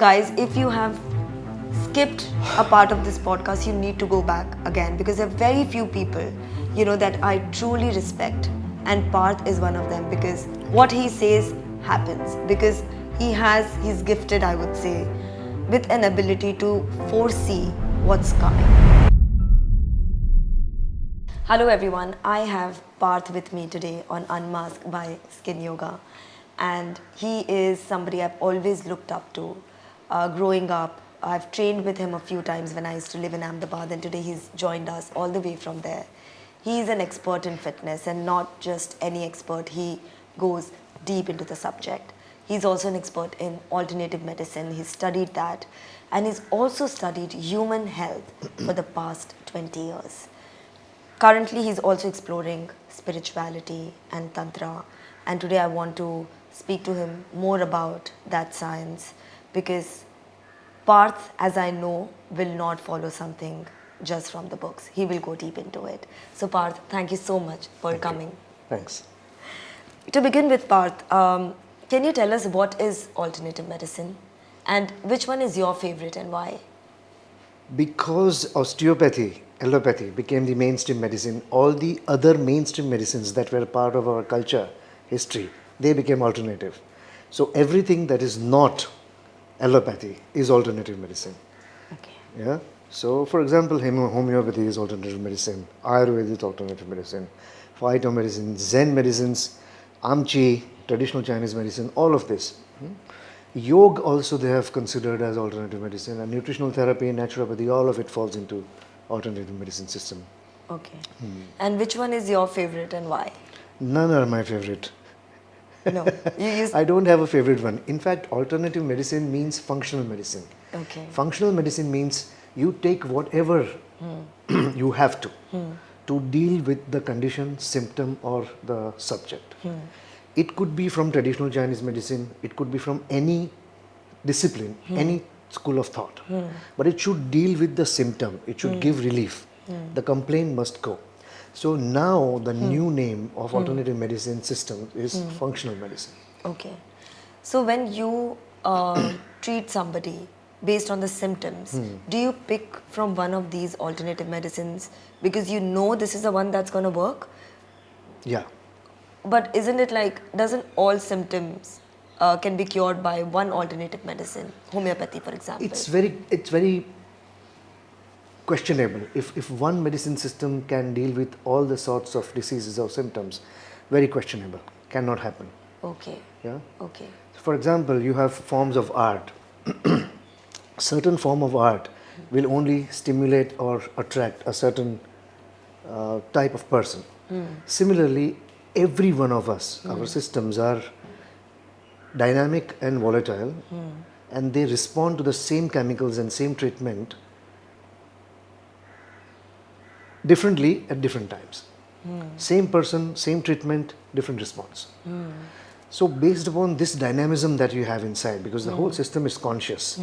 Guys, if you have skipped a part of this podcast, you need to go back again because there are very few people, that I truly respect. And Parth is one of them because what he says happens. Because he's gifted, I would say, with an ability to foresee what's coming. Hello everyone, I have Parth with me today on Unmasked by Skinyoga. And he is somebody I've always looked up to. Growing up, I've trained with him a few times when I used to live in Ahmedabad, and today he's joined us all the way from there. He's an expert in fitness, and not just any expert, he goes deep into the subject. He's also an expert in alternative medicine. He's studied that, and he's also studied human health for the past 20 years. Currently, he's also exploring spirituality and Tantra, and today I want to speak to him more about that science because Parth, as I know, will not follow something just from the books. He will go deep into it. So Parth, thank you so much for coming. Thanks. To begin with, Parth, can you tell us what is alternative medicine and which one is your favorite and why? Because osteopathy, allopathy became the mainstream medicine, all the other mainstream medicines that were part of our culture, history, they became alternative. So everything that is not allopathy is alternative medicine. Okay. Yeah. So, for example, homeopathy is alternative medicine, Ayurveda is alternative medicine, phytomedicine, Zen medicines, Amchi, traditional Chinese medicine, all of this. Yoga also they have considered as alternative medicine, and nutritional therapy, naturopathy, all of it falls into alternative medicine system. Okay. And which one is your favorite and why? None are my favorite. No. I don't have a favorite one. In fact, alternative medicine means functional medicine. Okay. Functional medicine means you take whatever you have to deal with the condition, symptom or the subject. It could be from traditional Chinese medicine, it could be from any discipline, any school of thought. But it should deal with the symptom, it should give relief. The complaint must go. So now the new name of alternative medicine system is functional medicine. Okay. So when you treat somebody based on the symptoms, do you pick from one of these alternative medicines because you know this is the one that's going to work? Yeah. But isn't it like, doesn't all symptoms can be cured by one alternative medicine, homeopathy for example? It's very questionable. If one medicine system can deal with all the sorts of diseases or symptoms, very questionable. Cannot happen. Okay. Yeah. Okay. For example, you have forms of art. Certain form of art will only stimulate or attract a certain type of person. Similarly, every one of us, our systems are dynamic and volatile, and they respond to the same chemicals and same treatment differently at different times. Same person, same treatment, different response. So based upon this dynamism that you have inside, because the whole system is conscious,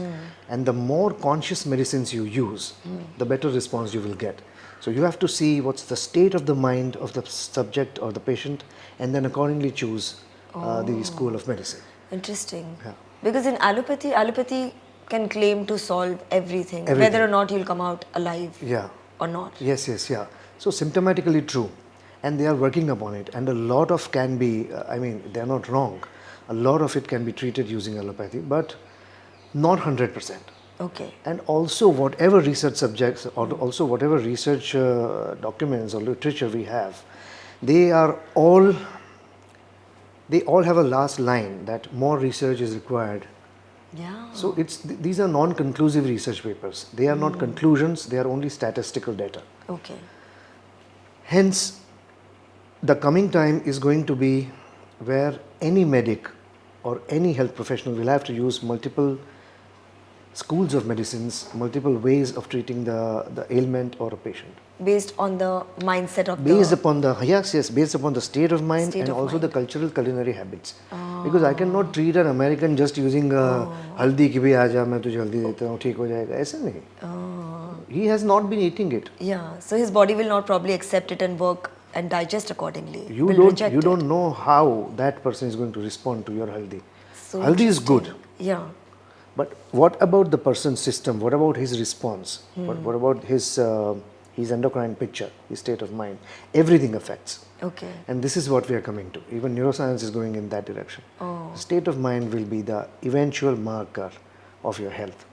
and the more conscious medicines you use, the better response you will get. So you have to see what's the state of the mind of the subject or the patient, and then accordingly choose the school of medicine. Interesting. Yeah. Because in allopathy can claim to solve everything, whether or not you'll come out alive or not. Yes. So symptomatically true. And they are working upon it. And a lot of can be, they are not wrong. A lot of it can be treated using allopathy, but not 100%. Okay. And also whatever research subjects or also whatever research documents or literature we have, they all have a last line that more research is required. Yeah. So these are non-conclusive research papers. They are not conclusions, they are only statistical data. Okay. Hence, the coming time is going to be where any medic or any health professional will have to use multiple schools of medicines, multiple ways of treating the ailment or a patient. Based on the mindset of based upon the state of mind State and of also mind. the cultural culinary habits. Because I cannot treat an American just using haldi ki bhi aaja, main tujhe haldi deta hu, theek ho jayega. Aisa nahi. He has not been eating it. Yeah, so his body will not probably accept it and work and digest accordingly. You don't know how that person is going to respond to your haldi. So Haldi is good, Yeah. But what about the person's system? What about his response? What about his endocrine picture, his state of mind? Everything affects. Okay. And this is what we are coming to. Even neuroscience is going in that direction. Oh. State of mind will be the eventual marker of your health.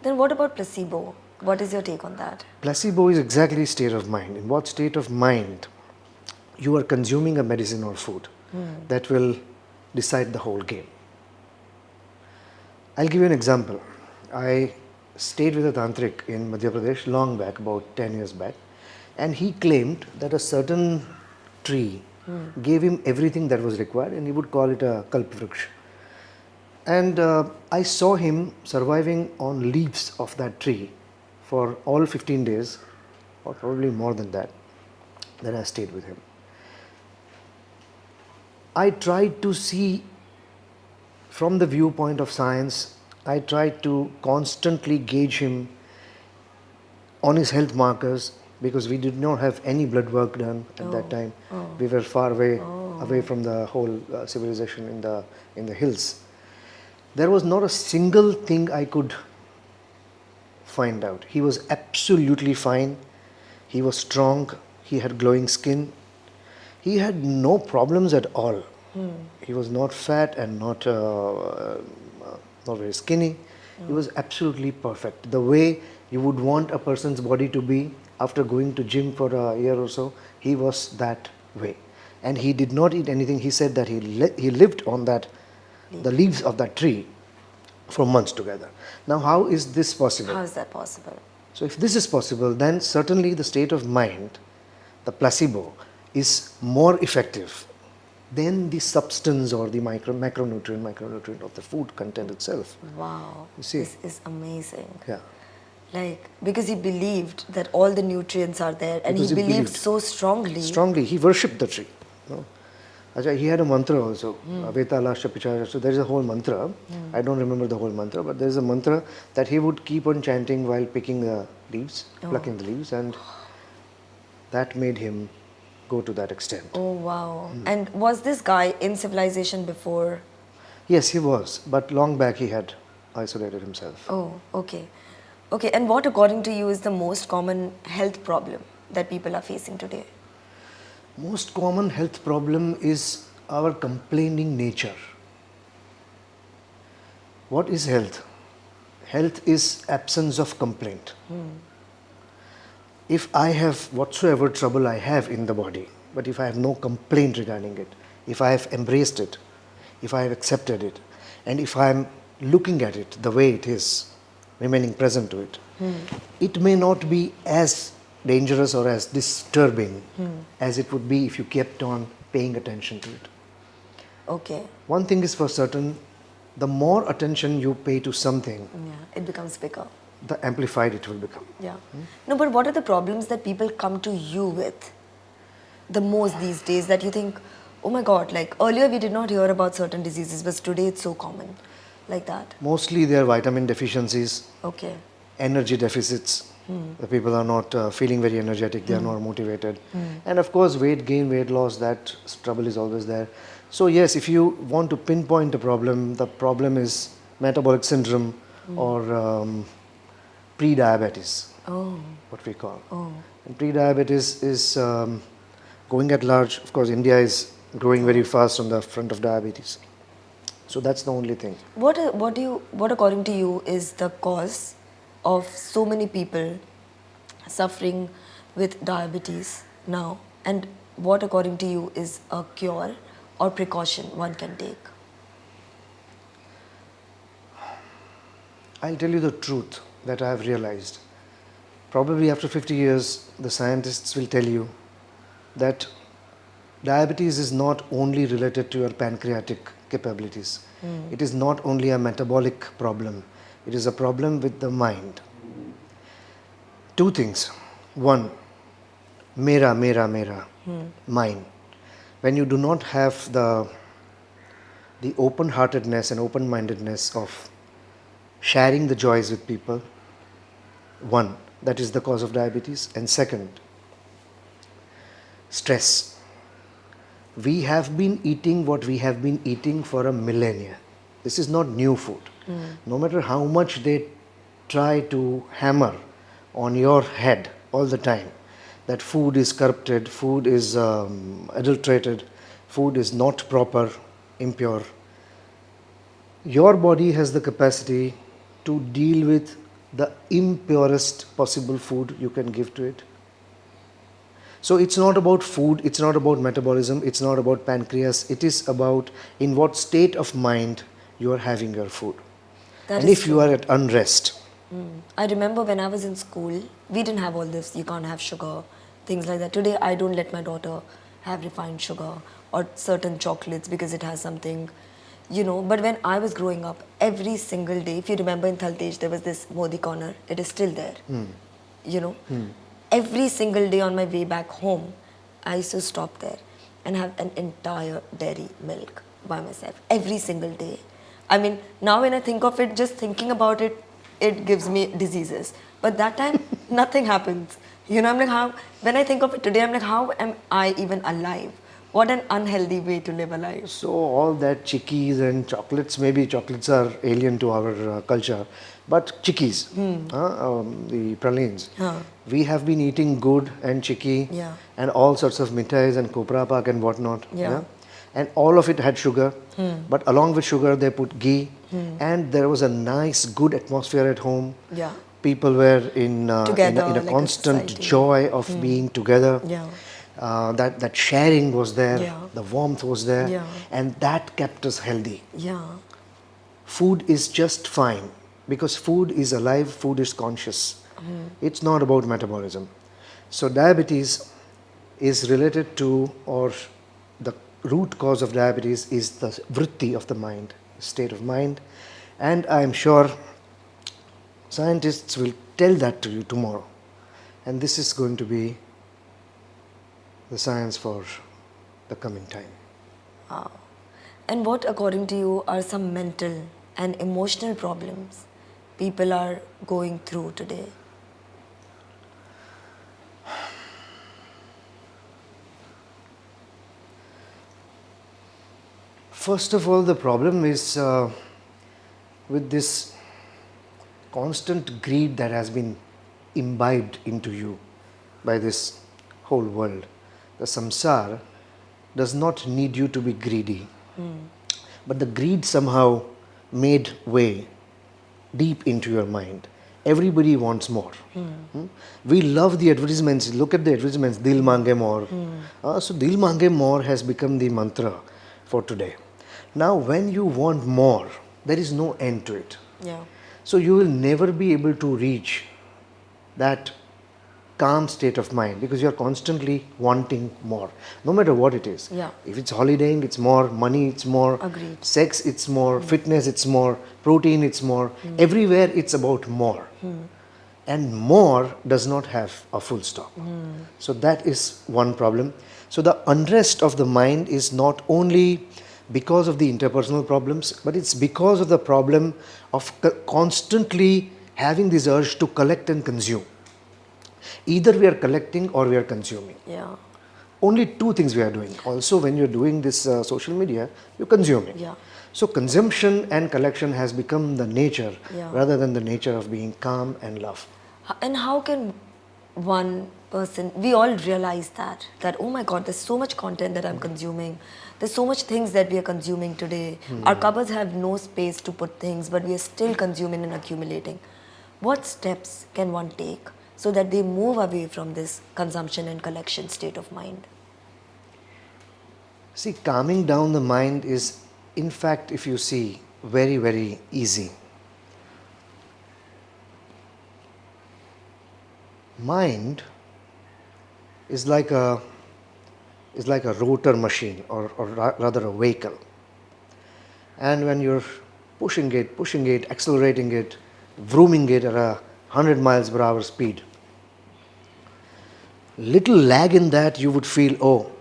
Then what about placebo? What is your take on that? Placebo is exactly state of mind. In what state of mind you are consuming a medicine or food that will decide the whole game. I'll give you an example. I stayed with a tantric in Madhya Pradesh long back, about 10 years back, and he claimed that a certain tree gave him everything that was required, and he would call it a kalpavriksha. And I saw him surviving on leaves of that tree for all 15 days, or probably more than that. Then I stayed with him. I tried to see from the viewpoint of science, I tried to constantly gauge him on his health markers, because we did not have any blood work done at that time. We were far away from the whole civilization in the hills. There was not a single thing I could find out. He was absolutely fine. He was strong. He had glowing skin. He had no problems at all. He was not fat and not very skinny. He was absolutely perfect. The way you would want a person's body to be after going to gym for a year or so, he was that way. And he did not eat anything. He said that he lived on the leaves of that tree for months together. Now, how is this possible? How is that possible? So if this is possible, then certainly the state of mind, the placebo, is more effective than the substance or the macronutrient of the food content itself. Wow. You see? This is amazing. Yeah. Like, because he believed that all the nutrients are there, and Because he he believed believed so strongly. Strongly, he worshipped the tree. No? Ajay, he had a mantra also. Avetalascha pichara. So there is a whole mantra. I don't remember the whole mantra, but there is a mantra that he would keep on chanting while picking the leaves, plucking the leaves, and that made him go to that extent. Oh, wow. And was this guy in civilization before? Yes, he was, but long back he had isolated himself. Oh, okay. Okay, and what according to you is the most common health problem that people are facing today? Most common health problem is our complaining nature. What is health? Health is absence of complaint. If I have whatsoever trouble I have in the body, but if I have no complaint regarding it, if I have embraced it, if I have accepted it, and if I am looking at it the way it is, remaining present to it, it may not be as dangerous or as disturbing as it would be if you kept on paying attention to it. Okay. One thing is for certain, the more attention you pay to something, Yeah, it becomes bigger. the amplified it will become. Yeah. No, but what are the problems that people come to you with the most these days that you think, oh my God, like earlier we did not hear about certain diseases, but today it's so common, like that? Mostly they are vitamin deficiencies, Okay. energy deficits. The people are not feeling very energetic, they are not motivated. And of course, weight gain, weight loss, that trouble is always there. So yes, if you want to pinpoint a problem, the problem is metabolic syndrome or pre-diabetes, what we call. And pre-diabetes is going at large. Of course, India is growing very fast on the front of diabetes. So that's the only thing. What according to you is the cause of so many people suffering with diabetes now, and what according to you is a cure or precaution one can take? I'll tell you the truth that I have realized. Probably after 50 years, the scientists will tell you that diabetes is not only related to your pancreatic capabilities. It is not only a metabolic problem. It is a problem with the mind. Two things. One, mera, mine. When you do not have the open-heartedness and open-mindedness of sharing the joys with people, one, that is the cause of diabetes. And second, stress. We have been eating what we have been eating for a millennia. This is not new food. No matter how much they try to hammer on your head all the time that food is corrupted, food is adulterated, food is not proper, impure, your body has the capacity to deal with the impurest possible food you can give to it. So it's not about food, it's not about metabolism, it's not about pancreas, it is about in what state of mind you are having your food. That And is if true. you are at unrest, I remember when I was in school, we didn't have all this. You can't have sugar, things like that. Today, I don't let my daughter have refined sugar or certain chocolates because it has something, But when I was growing up, every single day, if you remember in Thaltej, there was this Modi corner. It is still there. You know, every single day on my way back home, I used to stop there and have an entire dairy milk by myself every single day. I mean, now when I think of it, just thinking about it, it gives me diseases. But that time, nothing happens. I'm like, how, when I think of it today, I'm like, how am I even alive? What an unhealthy way to live a life. so all that chickies and chocolates, maybe chocolates are alien to our culture, but chickies, the pralines, we have been eating good and chicky Yeah. and all sorts of mithais and kopra pak and whatnot. Yeah. And all of it had sugar, but along with sugar they put ghee, and there was a nice, good atmosphere at home. Yeah. People were in Together, in a like a constant society. joy of being together. Yeah. That sharing was there, Yeah. the warmth was there, Yeah. and that kept us healthy. Yeah. Food is just fine because food is alive, food is conscious. It's not about metabolism. So diabetes is related to, or the root cause of diabetes is the vritti of the mind, state of mind, and I am sure scientists will tell that to you tomorrow. And this is going to be the science for the coming time. And what, according to you, are some mental and emotional problems people are going through today? First of all, the problem is with this constant greed that has been imbibed into you by this whole world. The samsara does not need you to be greedy, but the greed somehow made way deep into your mind. Everybody wants more. We love the advertisements. Look at the advertisements. Dil mange more. So dil mange more has become the mantra for today. Now, when you want more, there is no end to it. Yeah. So you will never be able to reach that calm state of mind because you are constantly wanting more, no matter what it is. Yeah. If it's holidaying, it's more, money, it's more, Agreed. sex, it's more, fitness, it's more, protein, it's more. Everywhere it's about more. And more does not have a full stop. So that is one problem. So the unrest of the mind is not only because of the interpersonal problems, but it's because of the problem of constantly having this urge to collect and consume. Either we are collecting or we are consuming. Yeah. Only two things we are doing. Also, when you're doing this social media, you're consuming. Yeah. So consumption and collection has become the nature Yeah. rather than the nature of being calm and love. And how can one person, we all realize that oh my God, there's so much content that I'm consuming. There's so much things that we are consuming today. Our cupboards have no space to put things, but we are still consuming and accumulating. What steps can one take so that they move away from this consumption and collection state of mind? See, calming down the mind is, in fact, if you see, very, very easy. Mind is like a rotor machine or rather a vehicle. And when you're pushing it, accelerating it, vrooming it at 100 miles per hour speed, little lag in that you would feel, oh,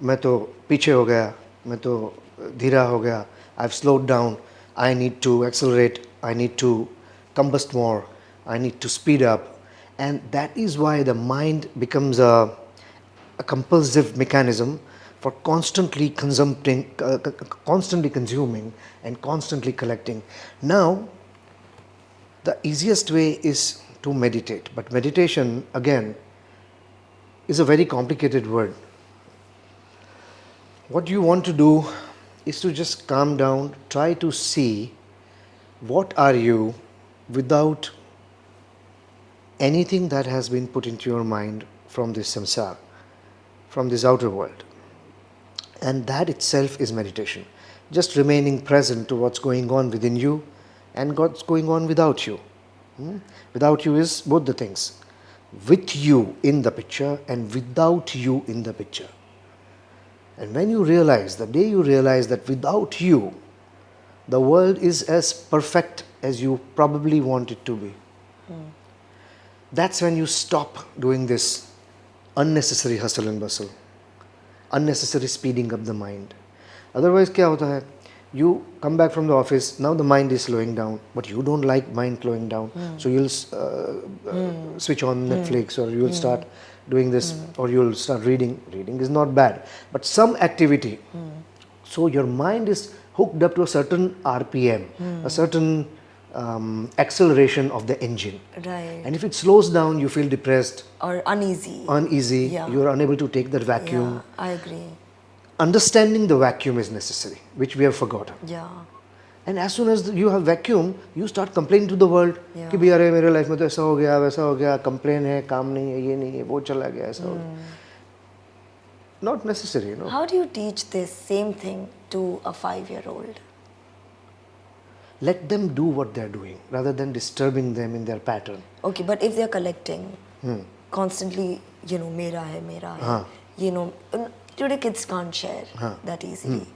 मैं तो पीछे हो गया, मैं तो धीरा हो गया, I've slowed down, I need to accelerate, I need to combust more, I need to speed up. And that is why the mind becomes a compulsive mechanism for constantly constantly consuming and constantly collecting. Now, the easiest way is to meditate. But meditation, again, is a very complicated word. What you want to do is to just calm down, try to see what are you without anything that has been put into your mind from this samsara, from this outer world. And that itself is meditation. Just remaining present to what's going on within you and what's going on without you. Without you is both the things. With you in the picture and without you in the picture. And when you realize, the day you realize that without you, the world is as perfect as you probably want it to be. That's when you stop doing this unnecessary hustle and bustle, unnecessary speeding up the mind. Otherwise, क्या होता है? You come back from the office, now the mind is slowing down, but you don't like mind slowing down. So you'll switch on Netflix, or you'll start doing this, or you'll start reading. Reading is not bad, but some activity. So your mind is hooked up to a certain RPM, a certain acceleration of the engine. Right. And if it slows down, you feel depressed. Or uneasy. Yeah. You're unable to take that vacuum. Yeah, I agree. Understanding the vacuum is necessary, which we have forgotten. Yeah. And as soon as you have vacuum, you start complaining to the world. Yeah. कि भी अरे मेरे life में तो ऐसा हो गया, वैसा हो गया, complain है, काम नहीं है, ये नहीं है, वो चला गया, ऐसा हो गया. Not necessary, you know. How do you teach this same thing to a 5-year-old? Let them do what they're doing rather than disturbing them in their pattern. Okay, but if they're collecting constantly, mera hai, today kids can't share that easily.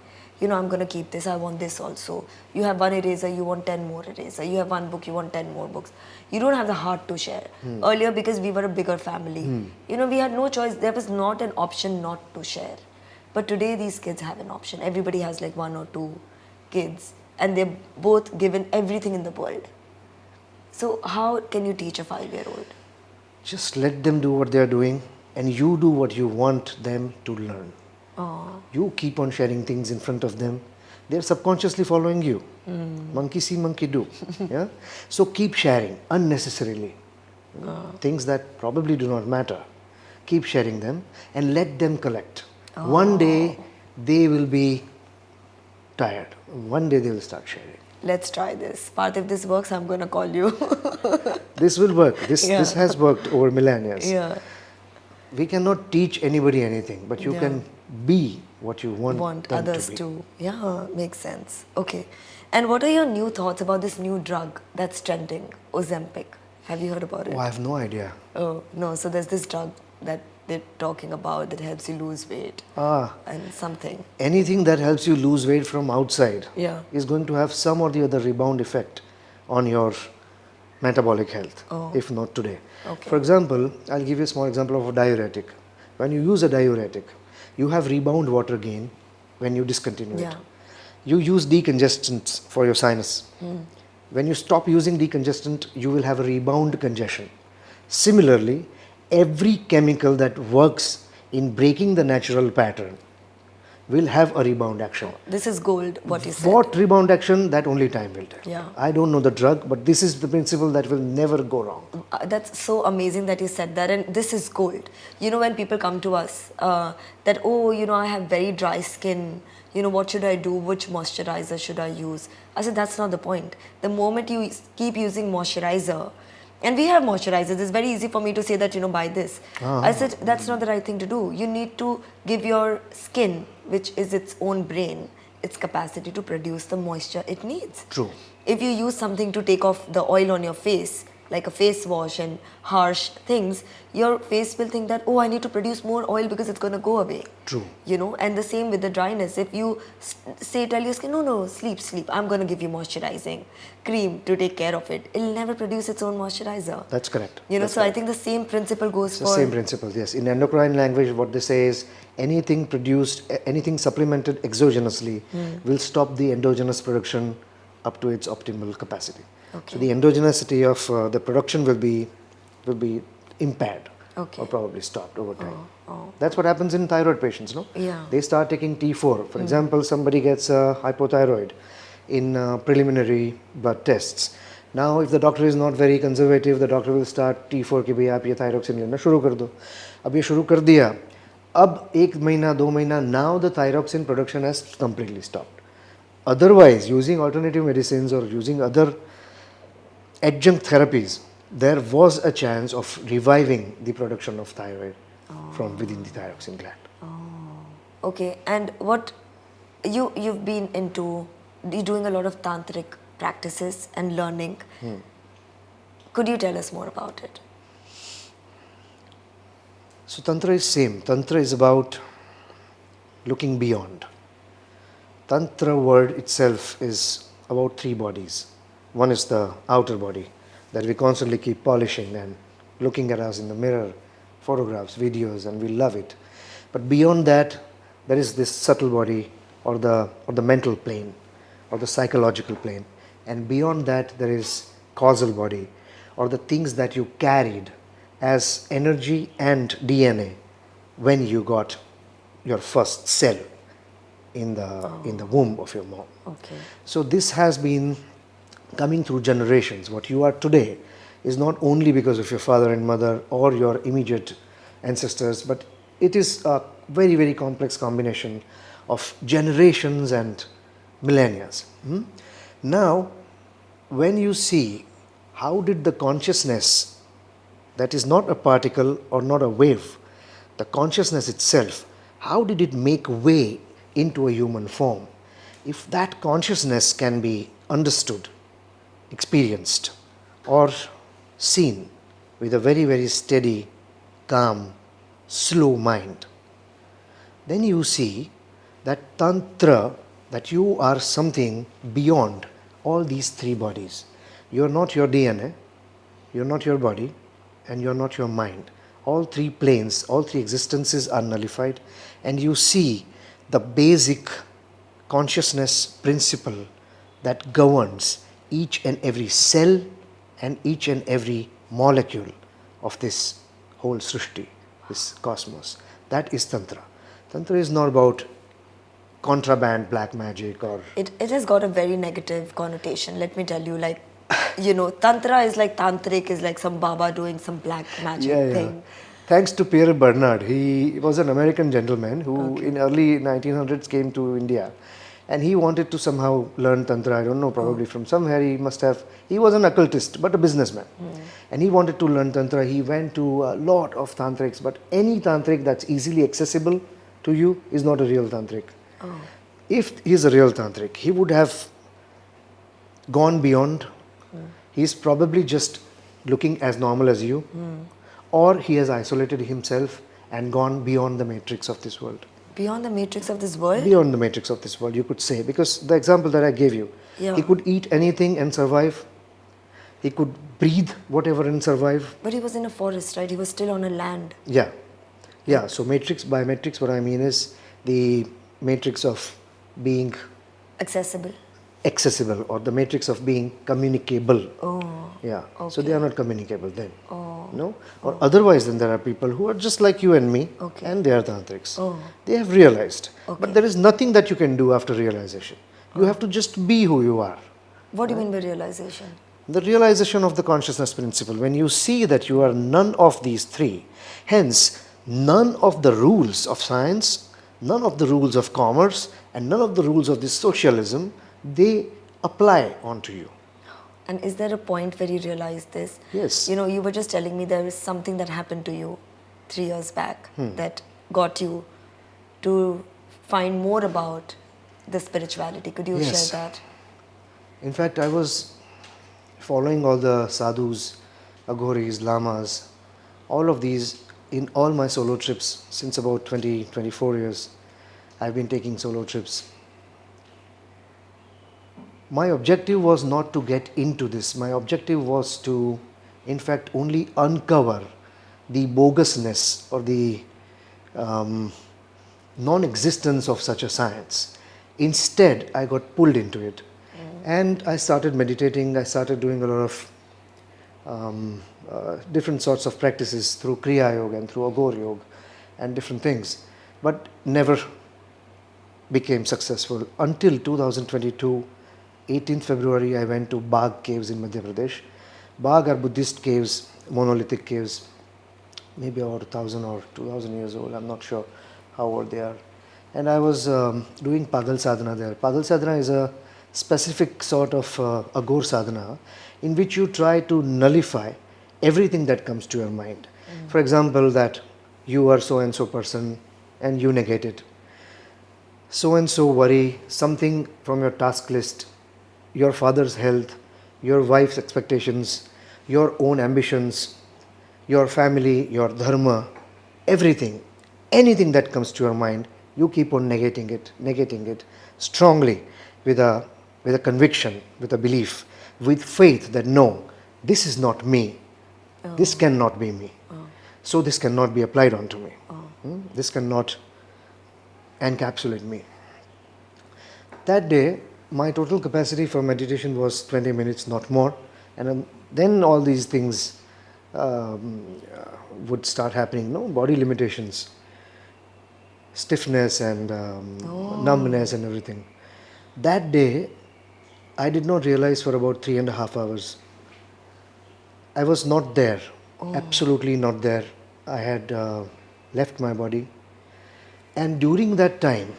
I'm going to keep this, I want this also. You have one eraser, you want 10 more eraser. You have one book, you want 10 more books. You don't have the heart to share. Earlier, because we were a bigger family, we had no choice. There was not an option not to share. But today, these kids have an option. Everybody has like 1 or 2 kids. And they're both given everything in the world. So how can you teach a 5-year-old? Just let them do what they're doing, and you do what you want them to learn. You keep on sharing things in front of them. They're subconsciously following you. Monkey see, monkey do. Yeah? So keep sharing unnecessarily. Things that probably do not matter. Keep sharing them and let them collect. One day they will be tired. One day they will start sharing. Let's try this. Parth, if this works, I'm going to call you. This will work. This has worked over millennia. Yeah. We cannot teach anybody anything, but you can be what you want them others to be. Yeah, makes sense. Okay. And what are your new thoughts about this new drug that's trending, Ozempic? Have you heard about it? Oh, I have no idea. Oh, no. So there's this drug that they're talking about that helps you lose weight. And something. Anything that helps you lose weight from outside is going to have some or the other rebound effect on your metabolic health, if not today. Okay. For example, I'll give you a small example of a diuretic. When you use a diuretic, you have rebound water gain when you discontinue it. You use decongestants for your sinus. When you stop using decongestant, you will have a rebound congestion. Similarly, every chemical that works in breaking the natural pattern will have a rebound action. This is gold, what you said. What rebound action, that only time will tell. Yeah. I don't know the drug, but this is the principle that will never go wrong. That's so amazing that you said that, and this is gold. When people come to us, that, I have very dry skin, what should I do, which moisturizer should I use? I said, that's not the point. The moment you keep using moisturizer, and we have moisturizers, it's very easy for me to say that, buy this. I said, that's not the right thing to do. You need to give your skin, which is its own brain, its capacity to produce the moisture it needs. True. If you use something to take off the oil on your face, like a face wash and harsh things, your face will think that, I need to produce more oil because it's going to go away. True. And the same with the dryness. If you tell your skin, no, sleep, I'm going to give you moisturizing cream to take care of it, it'll never produce its own moisturizer. That's correct. I think the same principle goes for... The same principle, yes. In endocrine language, what they say is, anything supplemented exogenously will stop the endogenous production up to its optimal capacity. Okay. So the endogeneity of the production will be impaired. Okay. or probably stopped over time. That's what happens in thyroid patients, no? Yeah. They start taking T4. For example, somebody gets a hypothyroid in preliminary blood tests. Now, if the doctor is not very conservative, the doctor will start T4 कि भाई आप ये thyroxine लेना शुरू कर दो. अब ये शुरू कर दिया. अब 1 महीना 2 महीना, now the thyroxine production has completely stopped. Otherwise, using alternative medicines or using other adjunct therapies, there was a chance of reviving the production of thyroid from within the thyroxine gland. Okay, and what you've been into, you're doing a lot of tantric practices and learning. Could you tell us more about it? So Tantra is same. Tantra is about looking beyond. Tantra word itself is about 3 bodies. One is the outer body that we constantly keep polishing and looking at us in the mirror, photographs, videos, and we love it. But beyond that, there is this subtle body or the mental plane or the psychological plane. And beyond that, there is causal body or the things that you carried as energy and DNA when you got your first cell in the womb of your mom. Okay. So this has been coming through generations. What you are today is not only because of your father and mother or your immediate ancestors, but it is a very, very complex combination of generations and millennia. Now, when you see how did the consciousness, that is not a particle or not a wave, the consciousness itself, how did it make way into a human form? If that consciousness can be understood, experienced, or seen with a very, very steady, calm, slow mind, then you see that Tantra, that you are something beyond all these 3 bodies. You are not your DNA, you are not your body, and you are not your mind. All 3 planes, all 3 existences are nullified, and you see the basic consciousness principle that governs each and every cell and each and every molecule of this whole Srishti, this cosmos. That is Tantra. Tantra is not about contraband, black magic, or... It has got a very negative connotation, let me tell you. Like, Tantra is like, tantric is like some Baba doing some black magic thing. Thanks to Pierre Bernard. He was an American gentleman who in early 1900s came to India, and he wanted to somehow learn Tantra. I don't know, probably from somewhere he must have. He was an occultist, but a businessman. And he wanted to learn Tantra. He went to a lot of tantrics, but any tantric that's easily accessible to you is not a real tantric. If he is a real tantric, he would have gone beyond. He's probably just looking as normal as you, or he has isolated himself and gone beyond the matrix of this world. Beyond the matrix of this world? Beyond the matrix of this world, you could say. Because the example that I gave you, he could eat anything and survive. He could breathe whatever and survive. But he was in a forest, right? He was still on a land. Yeah. So matrix, by matrix, what I mean is the matrix of being accessible, or the matrix of being communicable. Okay. So they are not communicable then. No? Or otherwise, then there are people who are just like you and me, and they are tantrics. They have realized. But there is nothing that you can do after realization. You have to just be who you are. What do you mean by realization? The realization of the consciousness principle. When you see that you are none of these 3, hence none of the rules of science, none of the rules of commerce, and none of the rules of this socialism, they apply onto you. And is there a point where you realize this? Yes. You were just telling me there is something that happened to you 3 years back that got you to find more about the spirituality. Could you share that? In fact, I was following all the sadhus, aghoris, lamas, all of these in all my solo trips since about 24 years. I've been taking solo trips. My objective was not to get into this. My objective was to, in fact, only uncover the bogusness or the non-existence of such a science. Instead, I got pulled into it. And I started meditating. I started doing a lot of different sorts of practices through Kriya Yoga and through Agor Yoga and different things, but never became successful until 2022, 18th February, I went to Bagh caves in Madhya Pradesh. Bagh are Buddhist caves, monolithic caves, maybe about 1000 or 2000 years old, I'm not sure how old they are. And I was doing Padal Sadhana there. Padal Sadhana is a specific sort of Agor Sadhana in which you try to nullify everything that comes to your mind. For example, that you are so and so person and you negate it. So and so worry, something from your task list, your father's health, your wife's expectations, your own ambitions, your family, your dharma, everything, anything that comes to your mind, you keep on negating it strongly with a conviction, with a belief, with faith that no, this is not me, this cannot be me, so this cannot be applied onto me, this cannot encapsulate me. That day, my total capacity for meditation was 20 minutes, not more, and then all these things would start happening, no? Body limitations, stiffness and numbness and everything. That day, I did not realize for about 3.5 hours. I was not there, absolutely not there. I had left my body. And during that time,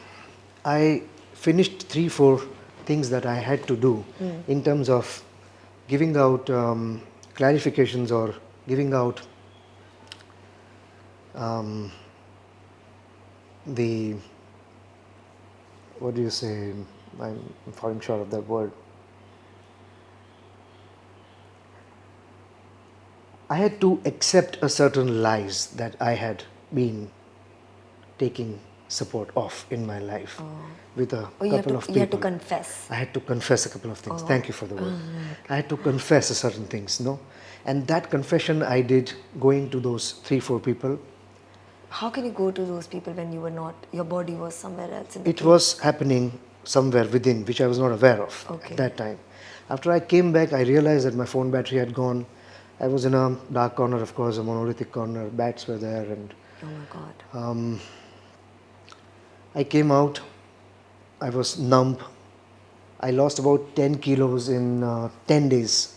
I finished 3-4 things that I had to do in terms of giving out clarifications or giving out the, what do you say, I'm falling short of that word. I had to accept a certain lies that I had been taking support of in my life with a couple of people. You had to confess. I had to confess a couple of things. Thank you for the word. I had to confess certain things, no? And that confession I did going to those 3-4 people. How can you go to those people when you were not, your body was somewhere else? It was happening somewhere within, which I was not aware of at that time. After I came back, I realized that my phone battery had gone. I was in a dark corner, of course, a monolithic corner. Bats were there, and oh my God. I came out. I was numb. I lost about 10 kilos in 10 days.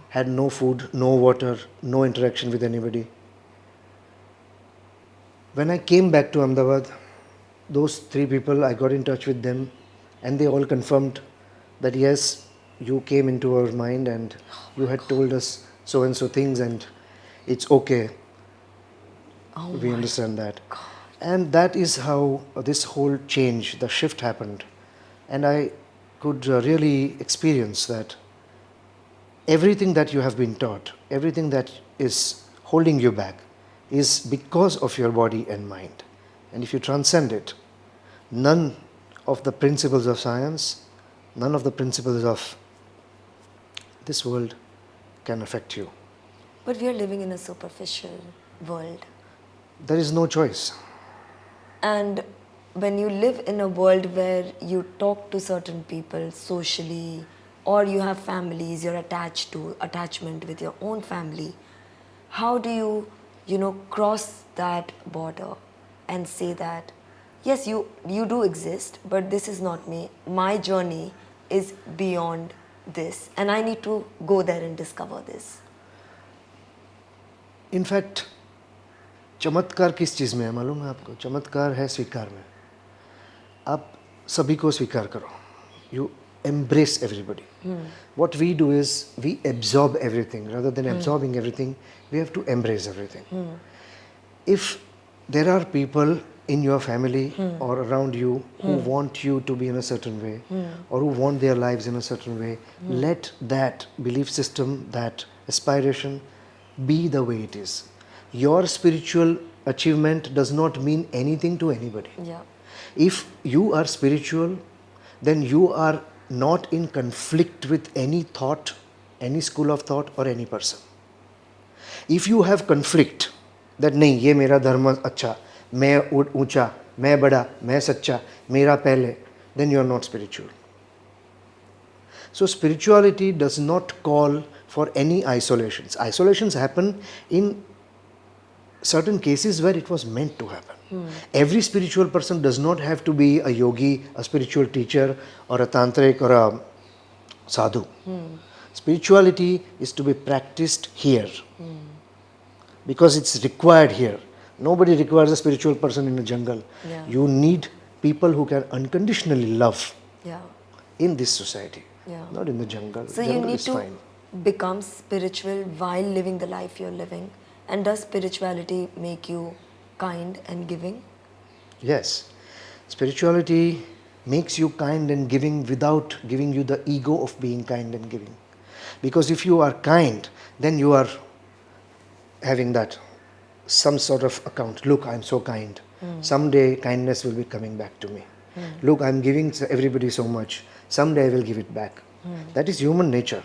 Had no food, no water, no interaction with anybody. When I came back to Ahmedabad, those 3 people, I got in touch with them, and they all confirmed that yes, you came into our mind and you had told us so and so things, and it's okay. We understand that. God. And that is how this whole change, the shift happened. And I could really experience that everything that you have been taught, everything that is holding you back is because of your body and mind. And if you transcend it, none of the principles of science, none of the principles of this world can affect you. But we are living in a superficial world. There is no choice. And when you live in a world where you talk to certain people socially, or you have families, you're attachment with your own family, how do you, cross that border and say that, yes, you do exist, but this is not me. My journey is beyond this, and I need to go there and discover this. In fact, चमत्कार किस चीज़ में है मालूम है आपको? चमत्कार है स्वीकार में. आप सभी को स्वीकार करो. You embrace everybody. What we do is we absorb everything. Rather than absorbing everything, we have to embrace everything. If there are people in your family or around you who want you to be in a certain way or who want their lives in a certain way, let that belief system, that aspiration be the way it is. Your spiritual achievement does not mean anything to anybody. Yeah. If you are spiritual, then you are not in conflict with any thought, any school of thought or any person. If you have conflict, that नहीं ये मेरा धर्म अच्छा, मैं ऊंचा, मैं बड़ा, मैं सच्चा, मेरा पहले, then you are not spiritual. So spirituality does not call for any isolations. Isolations happen in certain cases where it was meant to happen. Every spiritual person does not have to be a yogi, a spiritual teacher, or a tantric, or a sadhu. Spirituality is to be practiced here because it's required here. Nobody requires a spiritual person in a jungle. Yeah. You need people who can unconditionally love Yeah. in this society, Yeah. not in the jungle. So you Jungle need is to fine. become spiritual while living the life you're living. And does spirituality make you kind and giving? Yes, spirituality makes you kind and giving without giving you the ego of being kind and giving. Because if you are kind, then you are having that some sort of account. Look, I'm so kind. Someday kindness will be coming back to me. Look, I'm giving everybody so much. Someday I will give it back. That is human nature.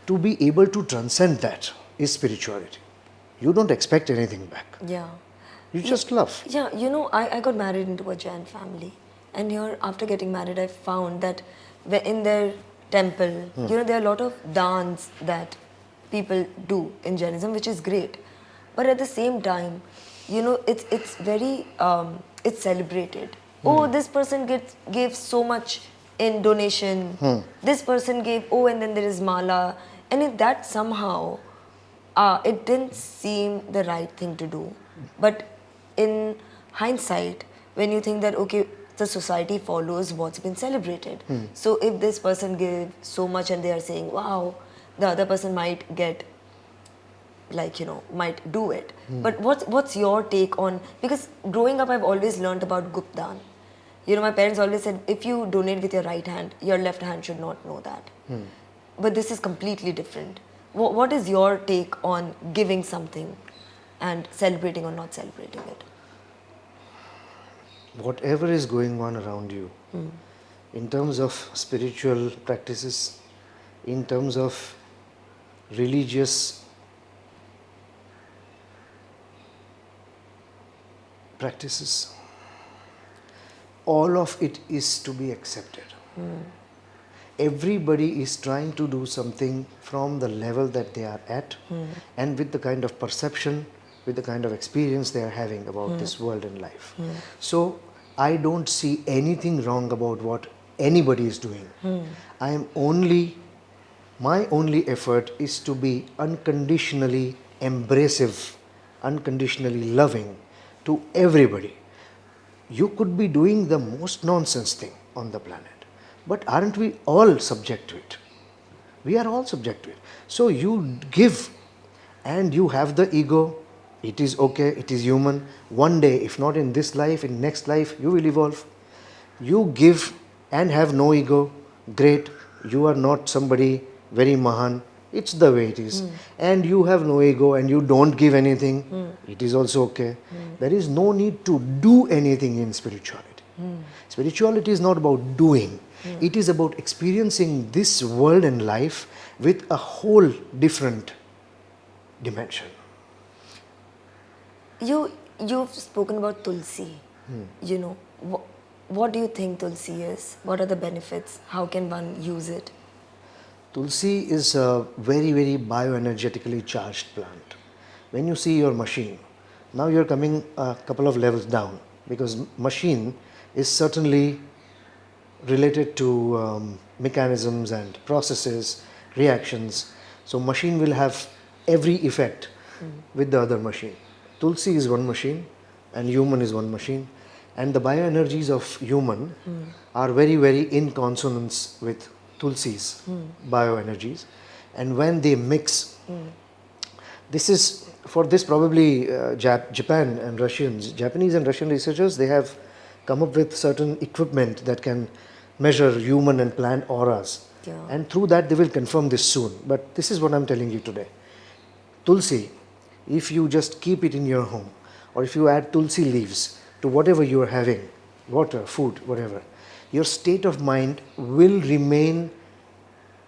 To be able to transcend that is spirituality. You don't expect anything back. Yeah. You just love. Yeah, you know, I got married into a Jain family. And here, after getting married, I found that in their temple, you know, there are a lot of dance that people do in Jainism, which is great. But at the same time, you know, it's very, it's celebrated. Oh, this person gave so much in donation. This person gave, oh, and then there is mala. And that somehow, it didn't seem the right thing to do. But in hindsight, when you think that, okay, the society follows what's been celebrated. So if this person gave so much and they are saying, wow, the other person might get, like, you know, might do it. But what's your take on, because growing up I've always learned about Guptan. You know, my parents always said, if you donate with your right hand, your left hand should not know that. But this is completely different. What is your take on giving something and celebrating or not celebrating it? Whatever is going on around you, in terms of spiritual practices, in terms of religious practices, all of it is to be accepted. Everybody is trying to do something from the level that they are at and with the kind of perception, with the kind of experience they are having about this world and life. So I don't see anything wrong about what anybody is doing. My only effort is to be unconditionally embracive, unconditionally loving to everybody. You could be doing the most nonsense thing on the planet, but aren't we all subject to it? We are all subject to it. So you give and you have the ego. It is okay, it is human. One day, if not in this life, in next life, you will evolve. You give and have no ego. Great. You are not somebody very Mahan. It's the way it is. And you have no ego and you don't give anything. It is also okay. There is no need to do anything in spirituality. Spirituality is not about doing. It is about experiencing this world and life with a whole different dimension. You've spoken about Tulsi. You know, what do you think Tulsi is? What are the benefits? How can one use it? Tulsi is a very, very bioenergetically charged plant. When you see your machine, now you're coming a couple of levels down, because machine is certainly related to mechanisms and processes, reactions. So machine will have every effect with the other machine. Tulsi is one machine and human is one machine, and the bioenergies of human are very, very in consonance with Tulsi's bioenergies, and when they mix, this is for this probably Japan and Japanese and Russian researchers, they have come up with certain equipment that can measure human and plant auras, and through that they will confirm this soon. But this is what I'm telling you today. Tulsi, if you just keep it in your home, or if you add Tulsi leaves to whatever you are having, water, food, whatever, your state of mind will remain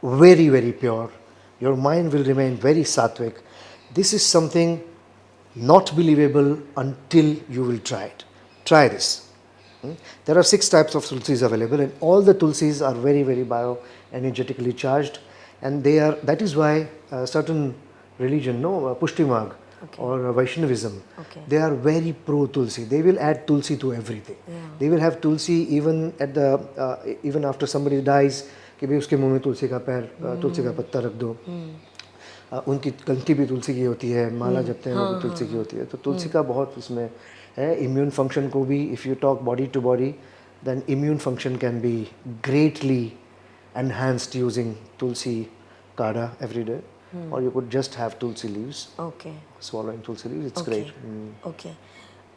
very, very pure. Your mind will remain very sattvic. This is something not believable until you will try it. Try this. There are 6 types of tulsis available, and all the tulsis are very, very bioenergetically charged. And that is why certain religion, no, Pushti Marg or Vaishnavism, they are very pro Tulsi. They will add Tulsi to everything. They will have Tulsi even at the even after somebody dies, कि भाई उसके मुंह में तुलसी का पैर तुलसी का पत्ता रख दो. उनकी गलती भी तुलसी की होती है, माला जपते हैं वो भी तुलसी की होती है. तो तुलसी का बहुत उसमें है. इम्यून फंक्शन को भी, if you talk body to body, then immune function can be greatly enhanced using tulsi kada every day. Or you could just have tulsi leaves. Okay. Swallowing tulsi leaves, it's great. Okay.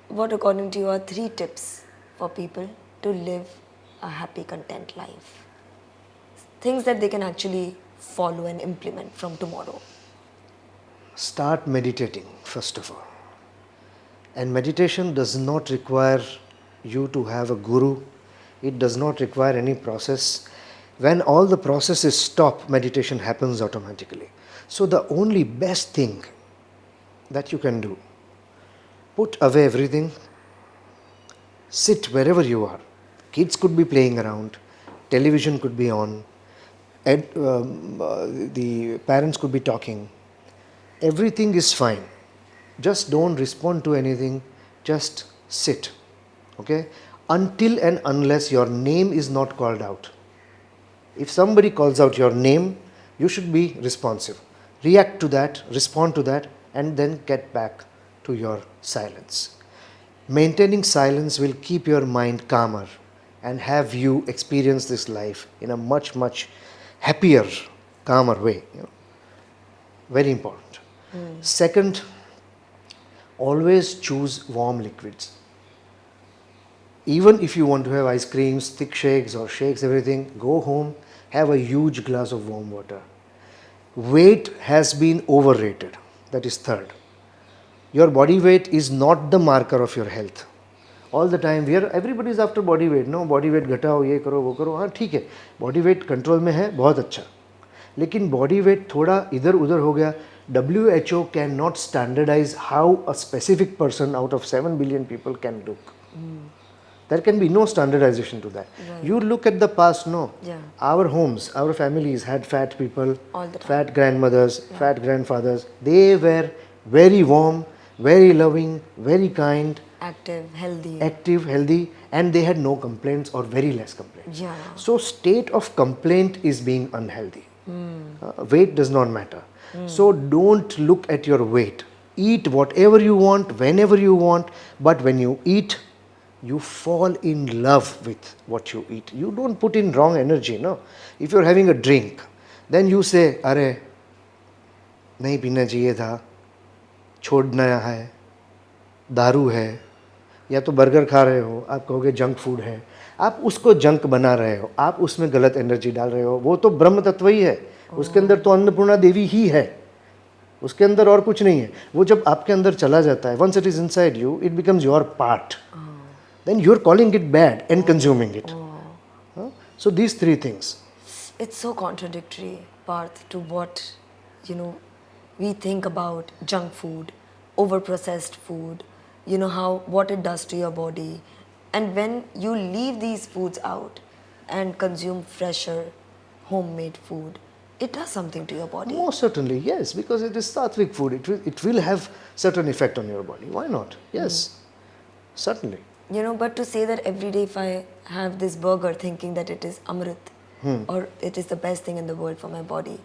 What, according to you, are 3 tips for people to live a happy, content life? Things that they can actually follow and implement from tomorrow. Start meditating, first of all. And meditation does not require you to have a guru. It does not require any process. When all the processes stop, meditation happens automatically. So the only best thing that you can do, put away everything, sit wherever you are. Kids could be playing around, television could be on, the parents could be talking. Everything is fine. Just don't respond to anything, just sit. Okay? Until and unless your name is not called out. If somebody calls out your name, you should be responsive. React to that, respond to that, and then get back to your silence. Maintaining silence will keep your mind calmer and have you experience this life in a much, much happier, calmer way. Very important. Second, always choose warm liquids. Even if you want to have ice creams, thick shakes or shakes, everything, go home, have a huge glass of warm water. Weight has been overrated. That is third. Your body weight is not the marker of your health. All the time, everybody is after body weight. No, body weight घटाओ, ये करो, वो करो. हाँ ठीक है, body weight control में है, बहुत अच्छा. लेकिन body weight थोड़ा इधर उधर हो गया. WHO cannot standardize how a specific person out of 7 billion people can look. There can be no standardization to that. Right. You look at the past, no. Yeah. Our homes, our families had fat people, all the time. Fat grandmothers, fat grandfathers. They were very warm, very loving, very kind. Active, healthy, and they had no complaints or very less complaints. Yeah. So state of complaint is being unhealthy. Weight does not matter. So don't look at your weight. Eat whatever you want, whenever you want, but when you eat, you fall in love with what you eat. You don't put in wrong energy, no. If you're having a drink, then you say, अरे नहीं पीना चाहिए था, छोड़ना है, दारू है, या तो बर्गर खा रहे हो, आप कहोगे जंक फूड है, आप उसको जंक बना रहे हो, आप उसमें गलत एनर्जी डाल रहे हो. वो तो ब्रह्म तत्व ही है, उसके अंदर तो अन्नपूर्णा देवी ही है, उसके अंदर और कुछ नहीं है. वो जब आपके अंदर चला जाता है, once it is inside you, it becomes your part. Then you're calling it bad and consuming it. So these 3 things. It's so contradictory, Parth, to what, we think about junk food, over-processed food, what it does to your body. And when you leave these foods out and consume fresher, homemade food, it does something to your body. Most certainly, yes, because it is sattvic food. It will have certain effect on your body. Why not? Yes, certainly. But to say that every day if I have this burger thinking that it is amrit or it is the best thing in the world for my body,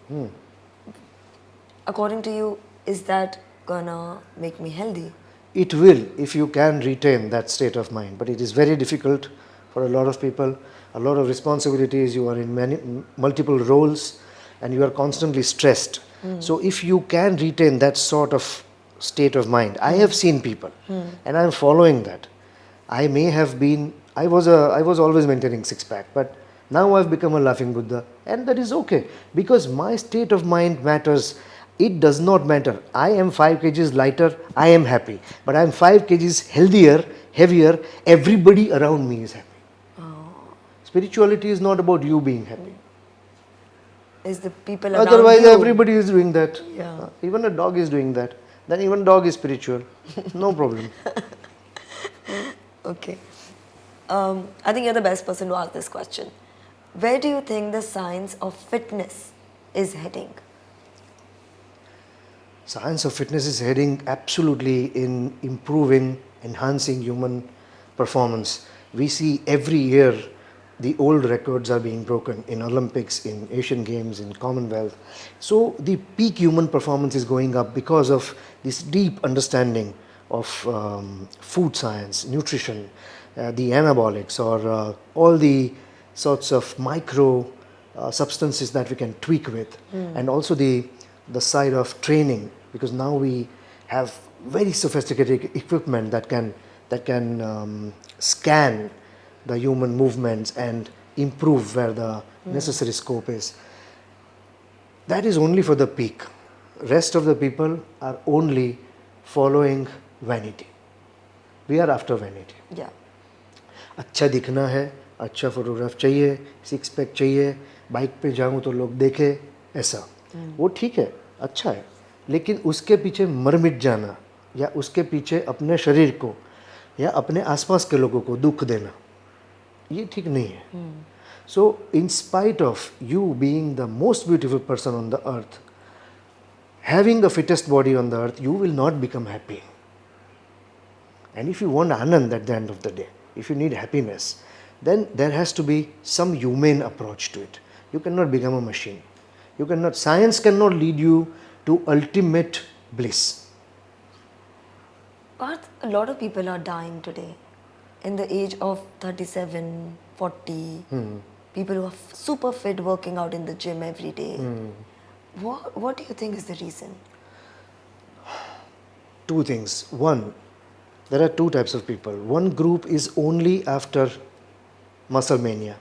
according to you, is that gonna make me healthy? It will if you can retain that state of mind, but it is very difficult for a lot of people. A lot of responsibilities, you are in multiple roles and you are constantly stressed. So if you can retain that sort of state of mind, I have seen people and I am following that. I was always maintaining 6-pack, but now I've become a laughing Buddha, and that is okay, because my state of mind matters. It does not matter. I am 5 kgs lighter, I am happy, but I am 5 kgs healthier, heavier, everybody around me is happy. Spirituality is not about you being happy. Is the people around Otherwise, you. everybody is doing that. Yeah. Even a dog is doing that. Then even dog is spiritual. No problem. Okay. I think you're the best person to ask this question. Where do you think the science of fitness is heading? Science of fitness is heading absolutely in improving, enhancing human performance. We see every year the old records are being broken in Olympics, in Asian Games, in Commonwealth. So the peak human performance is going up because of this deep understanding of food science, nutrition, the anabolics, or all the sorts of micro substances that we can tweak with, and also the side of training, because now we have very sophisticated equipment that can scan the human movements and improve where the necessary scope is. That is only for the peak. Rest of the people are only following vanity. We are after vanity. Yeah. अच्छा दिखना है, अच्छा photograph चाहिए, six pack चाहिए, bike पे जाऊँ तो लोग देखे, ऐसा वो ठीक है, अच्छा है, लेकिन उसके पीछे मर मिट जाना या उसके पीछे अपने शरीर को या अपने आसपास के लोगों को दुख देना, ये ठीक नहीं है. So in spite of you being the most beautiful person on the earth, having the fittest body on the earth, you will not become happy. And if you want Anand at the end of the day, if you need happiness, then there has to be some humane approach to it. You cannot become a machine. You cannot, science cannot lead you to ultimate bliss. Parth, a lot of people are dying today in the age of 37, 40. People who are super fit, working out in the gym every day. What do you think is the reason? Two things. One, there are two types of people. One group is only after muscle mania.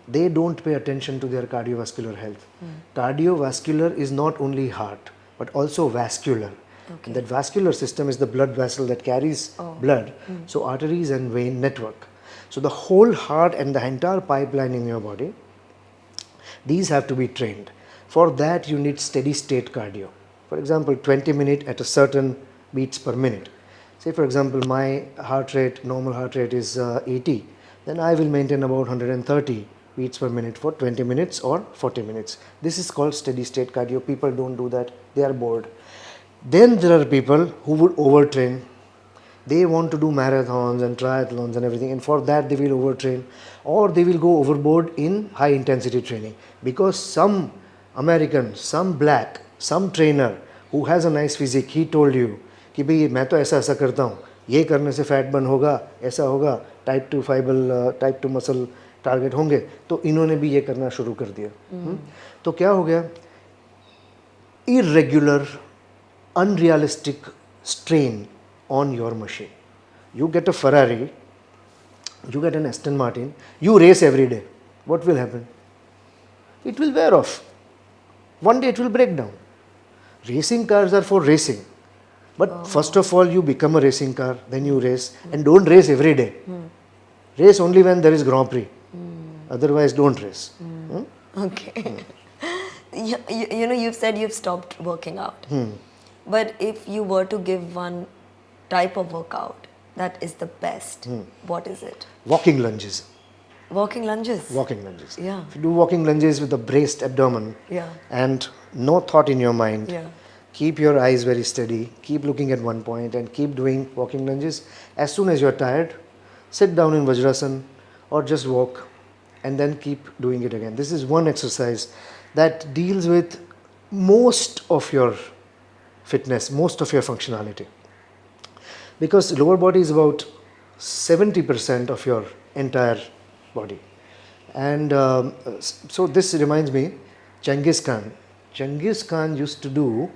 They don't pay attention to their cardiovascular health. Cardiovascular is not only heart, but also vascular. Okay. That vascular system is the blood vessel that carries blood. So arteries and vein network. So the whole heart and the entire pipeline in your body, these have to be trained. For that you need steady state cardio. For example, 20 minutes at a certain beats per minute. Say for example, my heart rate, normal heart rate is 80. Then I will maintain about 130 beats per minute for 20 minutes or 40 minutes. This is called steady state cardio. People don't do that. They are bored. Then there are people who would overtrain. They want to do marathons and triathlons and everything, and for that they will overtrain, or they will go overboard in high intensity training. Because some American, some black, some trainer who has a nice physique, he told you कि भाई मैं तो ऐसा ऐसा करता हूँ, ये करने से फैट बर्न होगा, ऐसा होगा, टाइप 2 फाइबल, टाइप 2 मसल टारगेट होंगे, तो इन्होंने भी ये करना शुरू कर दिया. तो क्या हो गया? Irregular, unrealistic strain on your machine. You get a Ferrari, you get an Aston Martin, you race every day. What will happen? It will wear off. One day it will break down. Racing cars are for racing. But first of all, you become a racing car, then you race, and don't race every day. Race only when there is Grand Prix. Otherwise, don't race. Okay. You know, you've said you've stopped working out. But if you were to give one type of workout that is the best, what is it? Walking lunges. Walking lunges? Walking lunges. Yeah. If you do walking lunges with a braced abdomen and no thought in your mind, keep your eyes very steady, keep looking at one point and keep doing walking lunges. As soon as you're tired, sit down in Vajrasan or just walk and then keep doing it again. This is one exercise that deals with most of your fitness, most of your functionality. Because lower body is about 70% of your entire body. And so this reminds me, Genghis Khan. Genghis Khan used to do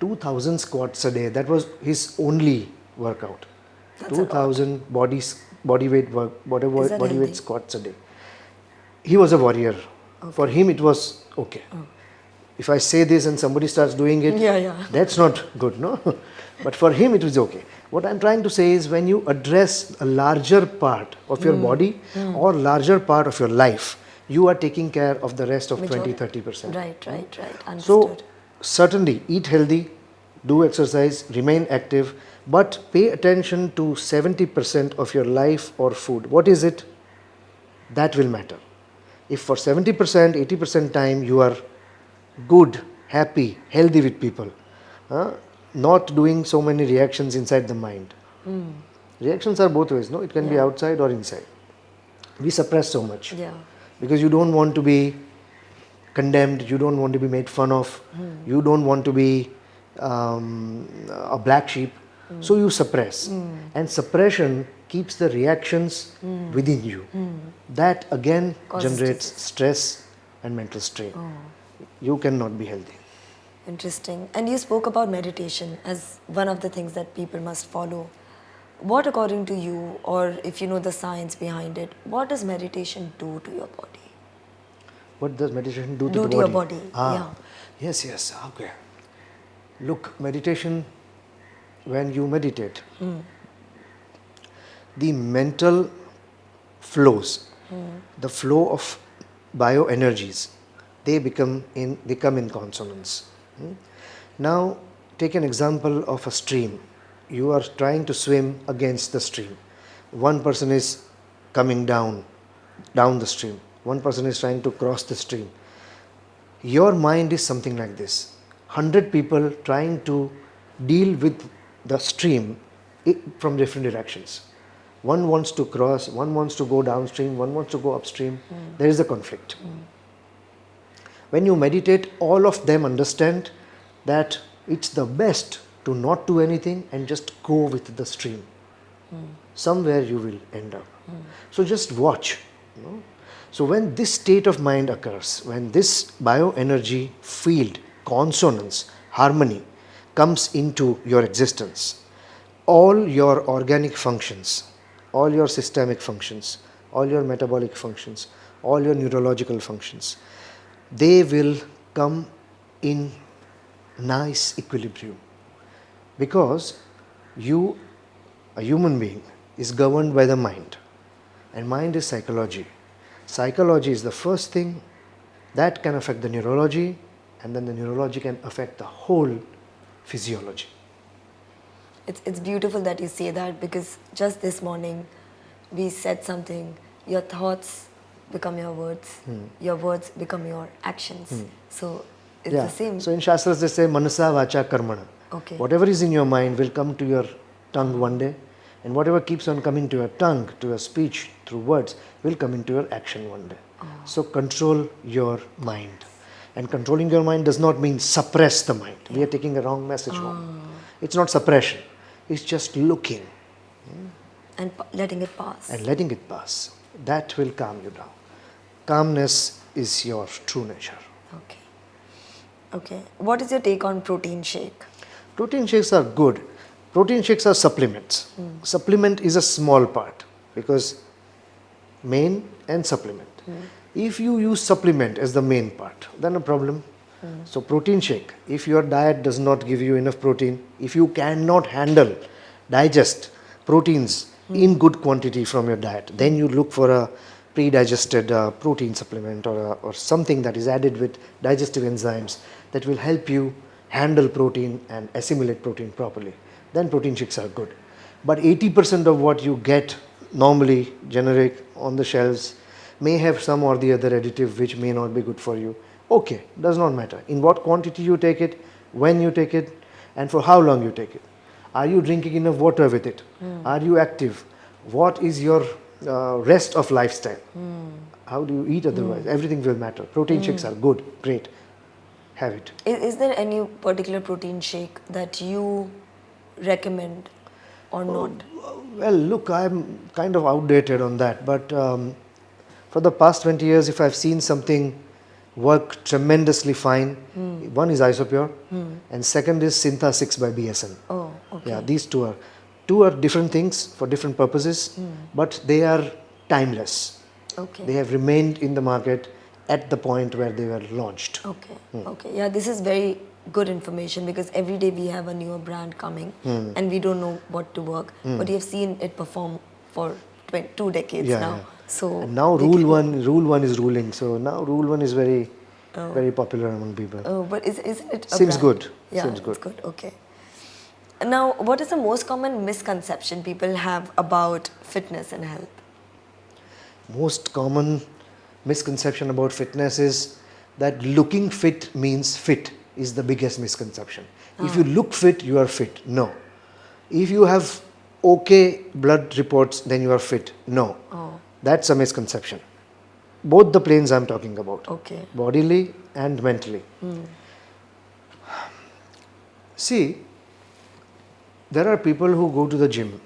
2000 squats a day. That was his only workout. That's 2000 body weight squats a day. He was a warrior. Okay. For him it was okay. If I say this and somebody starts doing it, that's not good, no? But for him it was okay. What I'm trying to say is, when you address a larger part of your body or larger part of your life, you are taking care of the rest of 20-30%. Right. Understood. So certainly eat healthy, do exercise, remain active, but pay attention to 70% of your life or food. What is it? That will matter. If for 70%, 80% time you are good, happy, healthy with people. Not doing so many reactions inside the mind. Reactions are both ways, no? It can be Yeah. outside or inside. We suppress so much Yeah. because you don't want to be condemned, you don't want to be made fun of, you don't want to be a black sheep, so you suppress. And suppression keeps the reactions within you. That again Causes generates disease. stress and mental strain. You cannot be healthy. Interesting. And you spoke about meditation as one of the things that people must follow. What, according to you, or if you know the science behind it, what does meditation do to your body? What does meditation do to Do the to your body? body, Ah, yeah. yes, yes, okay. Look, meditation, when you meditate, the mental flows, the flow of bioenergies, they come in consonance. Now, take an example of a stream. You are trying to swim against the stream. One person is coming down the stream. One person is trying to cross the stream. Your mind is something like this: 100 people trying to deal with the stream from different directions. One wants to cross, one wants to go downstream, one wants to go upstream. There is a conflict. When you meditate, all of them understand that it's the best to not do anything and just go with the stream. Somewhere you will end up. So just watch. So when this state of mind occurs, when this bioenergy field, consonance, harmony comes into your existence, all your organic functions, all your systemic functions, all your metabolic functions, all your neurological functions, they will come in nice equilibrium. Because you, a human being, is governed by the mind, and mind is psychology. Psychology is the first thing that can affect the neurology, and then the neurology can affect the whole physiology. It's beautiful that you say that, because just this morning we said something, your thoughts become your words become your actions. So it's the same. So in Shastras they say manasa vacha karmana. Okay. Whatever is in your mind will come to your tongue one day, and whatever keeps on coming to your tongue, to your speech, through words, will come into your action one day. So control your mind. And controlling your mind does not mean suppress the mind. We are taking a wrong message home. It's not suppression. It's just looking And letting it pass. and letting it pass. That will calm you down. Calmness is your true nature. Okay. Okay. What is your take on protein shake? Protein shakes are good. Protein shakes are supplements. Supplement is a small part, because main and supplement. If you use supplement as the main part, then a problem. So protein shake, if your diet does not give you enough protein, if you cannot digest proteins in good quantity from your diet, then you look for a pre-digested protein supplement, or something that is added with digestive enzymes that will help you handle protein and assimilate protein properly. Then protein shakes are good. But 80% of what you get normally generic on the shelves may have some or the other additive which may not be good for you. Okay, does not matter. In what quantity you take it, when you take it, and for how long you take it. Are you drinking enough water with it? Are you active? What is your rest of lifestyle? How do you eat otherwise? Everything will matter. Protein shakes are good, great. Have it. Is there any particular protein shake that you recommend or not? Well, look, I'm kind of outdated on that, but for the past 20 years, if I've seen something work tremendously fine, one is Isopure, and second is Syntha 6 by BSN. Oh, okay. Yeah, these two are different things for different purposes, but they are timeless. Okay. They have remained in the market at the point where they were launched. Okay. Okay. Yeah, this is very good information, because every day we have a newer brand coming and we don't know what to work. But you have seen it perform for 2 decades now. Yeah. So And now they rule can- one is ruling. So now rule one is very popular among people. Oh, but is it a Seems brand? good. Yeah, Seems it's good. Okay. Now, what is the most common misconception people have about fitness and health? Most common misconception about fitness is that looking fit means fit is the biggest misconception. If you look fit, you are fit. No. If you have okay blood reports, then you are fit. No. That's a misconception. Both the planes I'm talking about. Okay. Bodily and mentally. See, there are people who go to the gym.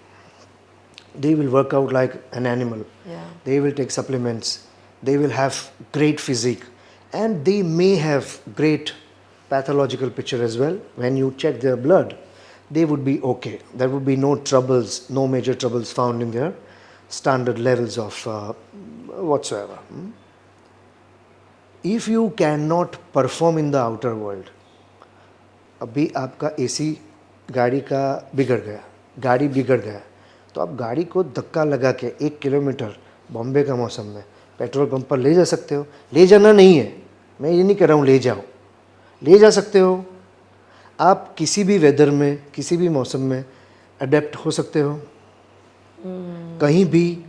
They will work out like an animal. Yeah. They will take supplements. They will have great physique. And they may have great pathological picture as well. When you check their blood, they would be okay. There would be no troubles, no major troubles found in their standard levels of whatsoever. If you cannot perform in the outer world, अभी आपका AC गाड़ी का बिगड़ गया, गाड़ी बिगड़ गया, तो आप गाड़ी को धक्का लगा के 1 किलोमीटर बॉम्बे का मौसम में पेट्रोल पंप पर ले जा सकते हो. ले जाना नहीं है, मैं ये नहीं कह रहा हूँ ले जाओ, ले जा सकते हो. आप किसी भी वेदर में, किसी भी मौसम में अडेप्ट हो सकते हो. कहीं भी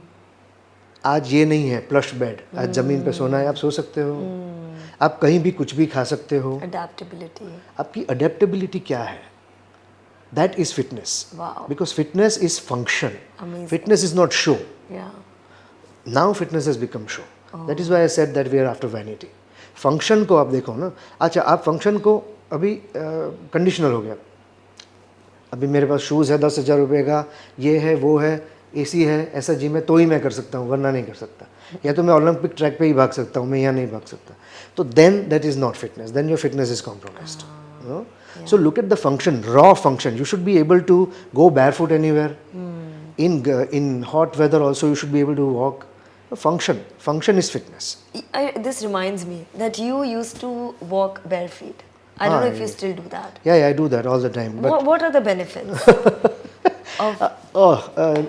आज ये नहीं है प्लश बेड, आज ज़मीन पे सोना है, आप सो सकते हो. आप कहीं भी कुछ भी खा सकते हो. Adaptability. आपकी अडेप्टेबिलिटी क्या है? That is fitness. Wow. Because fitness is function. Amazing. Fitness is not show. Yeah. Now fitness has become show. That is why I said that we are after vanity. Function को आप देखो ना. अच्छा, आप function को अभी conditional हो गया. अभी मेरे पास शूज़ है 10,000 रुपये का, ये है वो है, एसी है, ऐसा जिम है, तो ही मैं कर सकता हूँ, वरना नहीं कर सकता. या तो मैं ओलंपिक ट्रैक पे ही भाग सकता हूँ, मैं यहाँ नहीं भाग सकता. तो then that is not fitness. Then your fitness is compromised. You know? Yeah. So look at the function, raw function. You should be able to go barefoot anywhere. In hot weather also you should be able to walk. Function is fitness. This reminds me that you used to walk bare feet. I don't know if you still do that. Yeah, I do that all the time. But What are the benefits?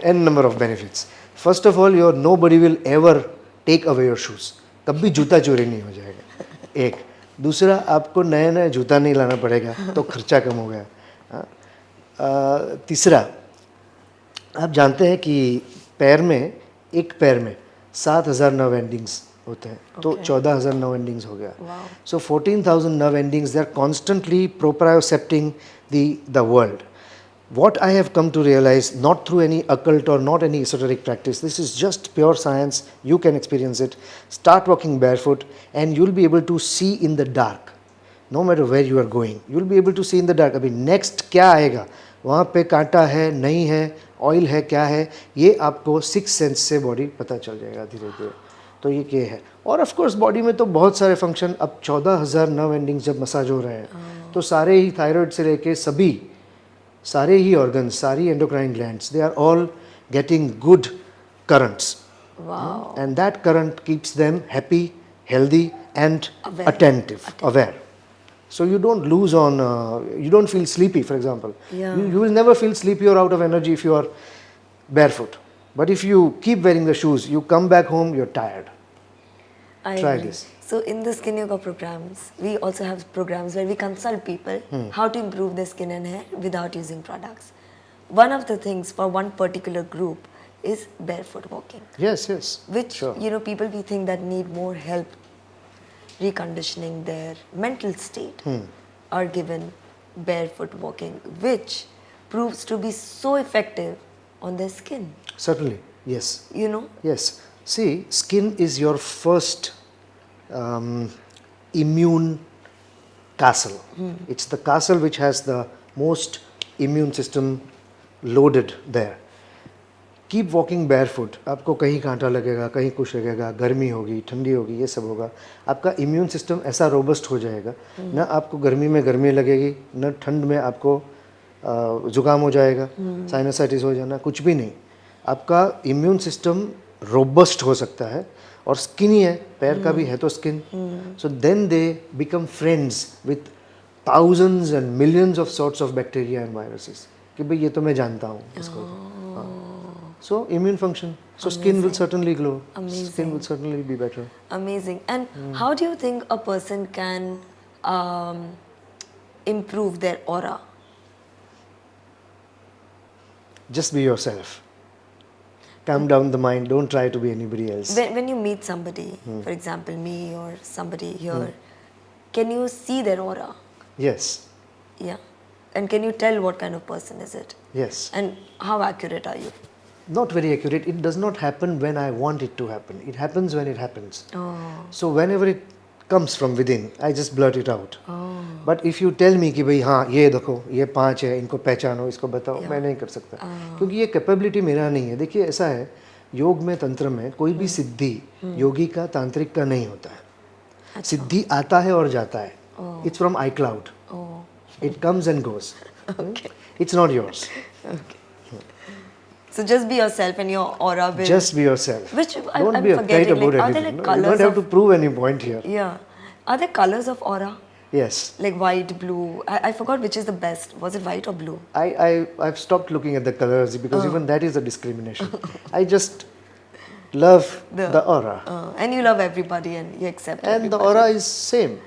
N number of benefits. First of all, nobody will ever take away your shoes. कभी जूता चोरी नहीं हो जाएगा. एक. दूसरा, आपको नया नया जूता नहीं लाना पड़ेगा, तो खर्चा कम हो गया. तीसरा, आप जानते हैं कि एक पैर में 7,000 नर्व एंडिंग्स होते हैं. तो 14,000 नर्व एंडिंग्स हो गया. So 14,000 nerve endings, they are constantly propriocepting the world. What I have come to realize, not through any occult or not any esoteric practice, this is just pure science. You can experience it. Start walking barefoot and you'll be able to see in the dark. No matter where you are going, you'll be able to see in the dark. अभी next क्या आएगा, वहाँ पे कांटा है, नहीं है, oil है, क्या है, ये आपको 6 सेंस से बॉडी पता चल जाएगा धीरे धीरे. तो ये क्या है. और ऑफ कोर्स बॉडी में तो बहुत सारे फंक्शन. अब 14,000 नर्व एंडिंग्स जब मसाज हो रहे हैं, तो सारे ही थायराइड से लेके सारे ही ऑर्गन्स, सारी endocrine glands, they are all getting good currents. Wow. And that current keeps them happy, healthy and attentive, aware. So you don't lose on, you don't feel sleepy, for example. Yeah. You will never feel sleepy or out of energy if you are barefoot. But if you keep wearing the shoes, you come back home, you're tired. Try this. So in the Skinyoga programs, we also have programs where we consult people how to improve their skin and hair without using products. One of the things for one particular group is barefoot walking. Yes. Which, sure. People we think that need more help reconditioning their mental state are given barefoot walking, which proves to be so effective on their skin. Certainly, yes. Yes. See, skin is your first immune castle. It's the castle which has the most immune system loaded there. Keep walking barefoot. आपको कहीं कांटा लगेगा, कहीं कुछ लगेगा, गर्मी होगी, ठंडी होगी, ये सब होगा. आपका इम्यून सिस्टम ऐसा रोबस्ट हो जाएगा, ना आपको गर्मी में गर्मी लगेगी, ना ठंड में आपको जुकाम हो जाएगा, साइनसाइटिस हो जाना, कुछ भी नहीं. आपका इम्यून सिस्टम रोबस्ट हो सकता है. और स्किन ही है, पैर का भी है तो skin. So then they become friends with thousands and millions of sorts of bacteria and viruses. कि भाई ये तो मैं जानता हूँ इसको. So immune function. So skin will certainly glow. Amazing. Skin will certainly be better. Amazing. And how do you think a person can improve their aura? Just be yourself. Calm down the mind. Don't try to be anybody else. When you meet somebody, for example me or somebody here, can you see their aura? Yes. Yeah. And can you tell what kind of person is it? Yes. And how accurate are you? Not very accurate. It does not happen when I want it to happen. It happens when it happens. Oh. So whenever it comes from within, I just blurt it out. Oh. But if you tell me कि भाई हाँ ये देखो ये 5 है इनको पहचानो इसको बताओ Yeah. मैं नहीं कर सकता क्योंकि ये कैपेबिलिटी मेरा नहीं है. देखिए ऐसा है योग में तंत्र में कोई भी सिद्धि योगी का तांत्रिक का नहीं होता है. सिद्धि आता है और जाता है. It's from iCloud. Oh. It comes and goes. Okay. It's not yours. Okay. So just be yourself and your aura will... Just be yourself. Which Don't I'm be uptight forgetting, about like, are there anything. like No? You colours don't have of... to prove any point here. Yeah. Are there colors of aura? Yes. Like white, blue? I forgot which is the best. Was it white or blue? I've stopped looking at the colors because even that is a discrimination. I just love the aura. And you love everybody and you accept And everybody. the aura is same.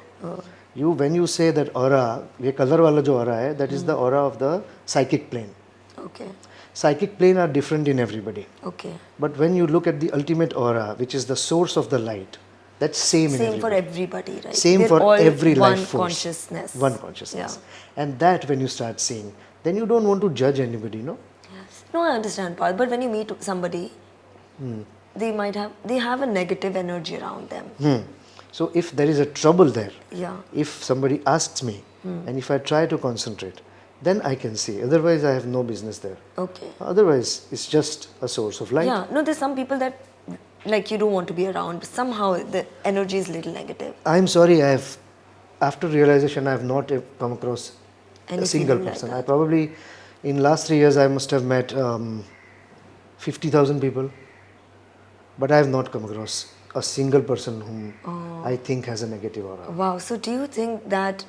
When you say that aura, ये color वाला जो aura है, that is the aura of the psychic plane. Okay. Psychic plane are different in everybody. Okay. But when you look at the ultimate aura, which is the source of the light, that's same in Same everybody. for everybody, right? Same We're for all every one life force. consciousness. One consciousness. And that when you start seeing, then you don't want to judge anybody, no? Yes. No, I understand, Paul. But when you meet somebody, they have a negative energy around them. So if there is a trouble there, Yeah. if somebody asks me, and if I try to concentrate, then I can see. Otherwise, I have no business there. Okay. Otherwise, it's just a source of light. Yeah. No, there's some people that like you don't want to be around. But somehow the energy is little negative. I'm sorry, after realization, I have not come across Any a single feeling like person. that? I probably, in last 3 years, I must have met 50,000 people, but I have not come across a single person whom I think has a negative aura. Wow. So do you think that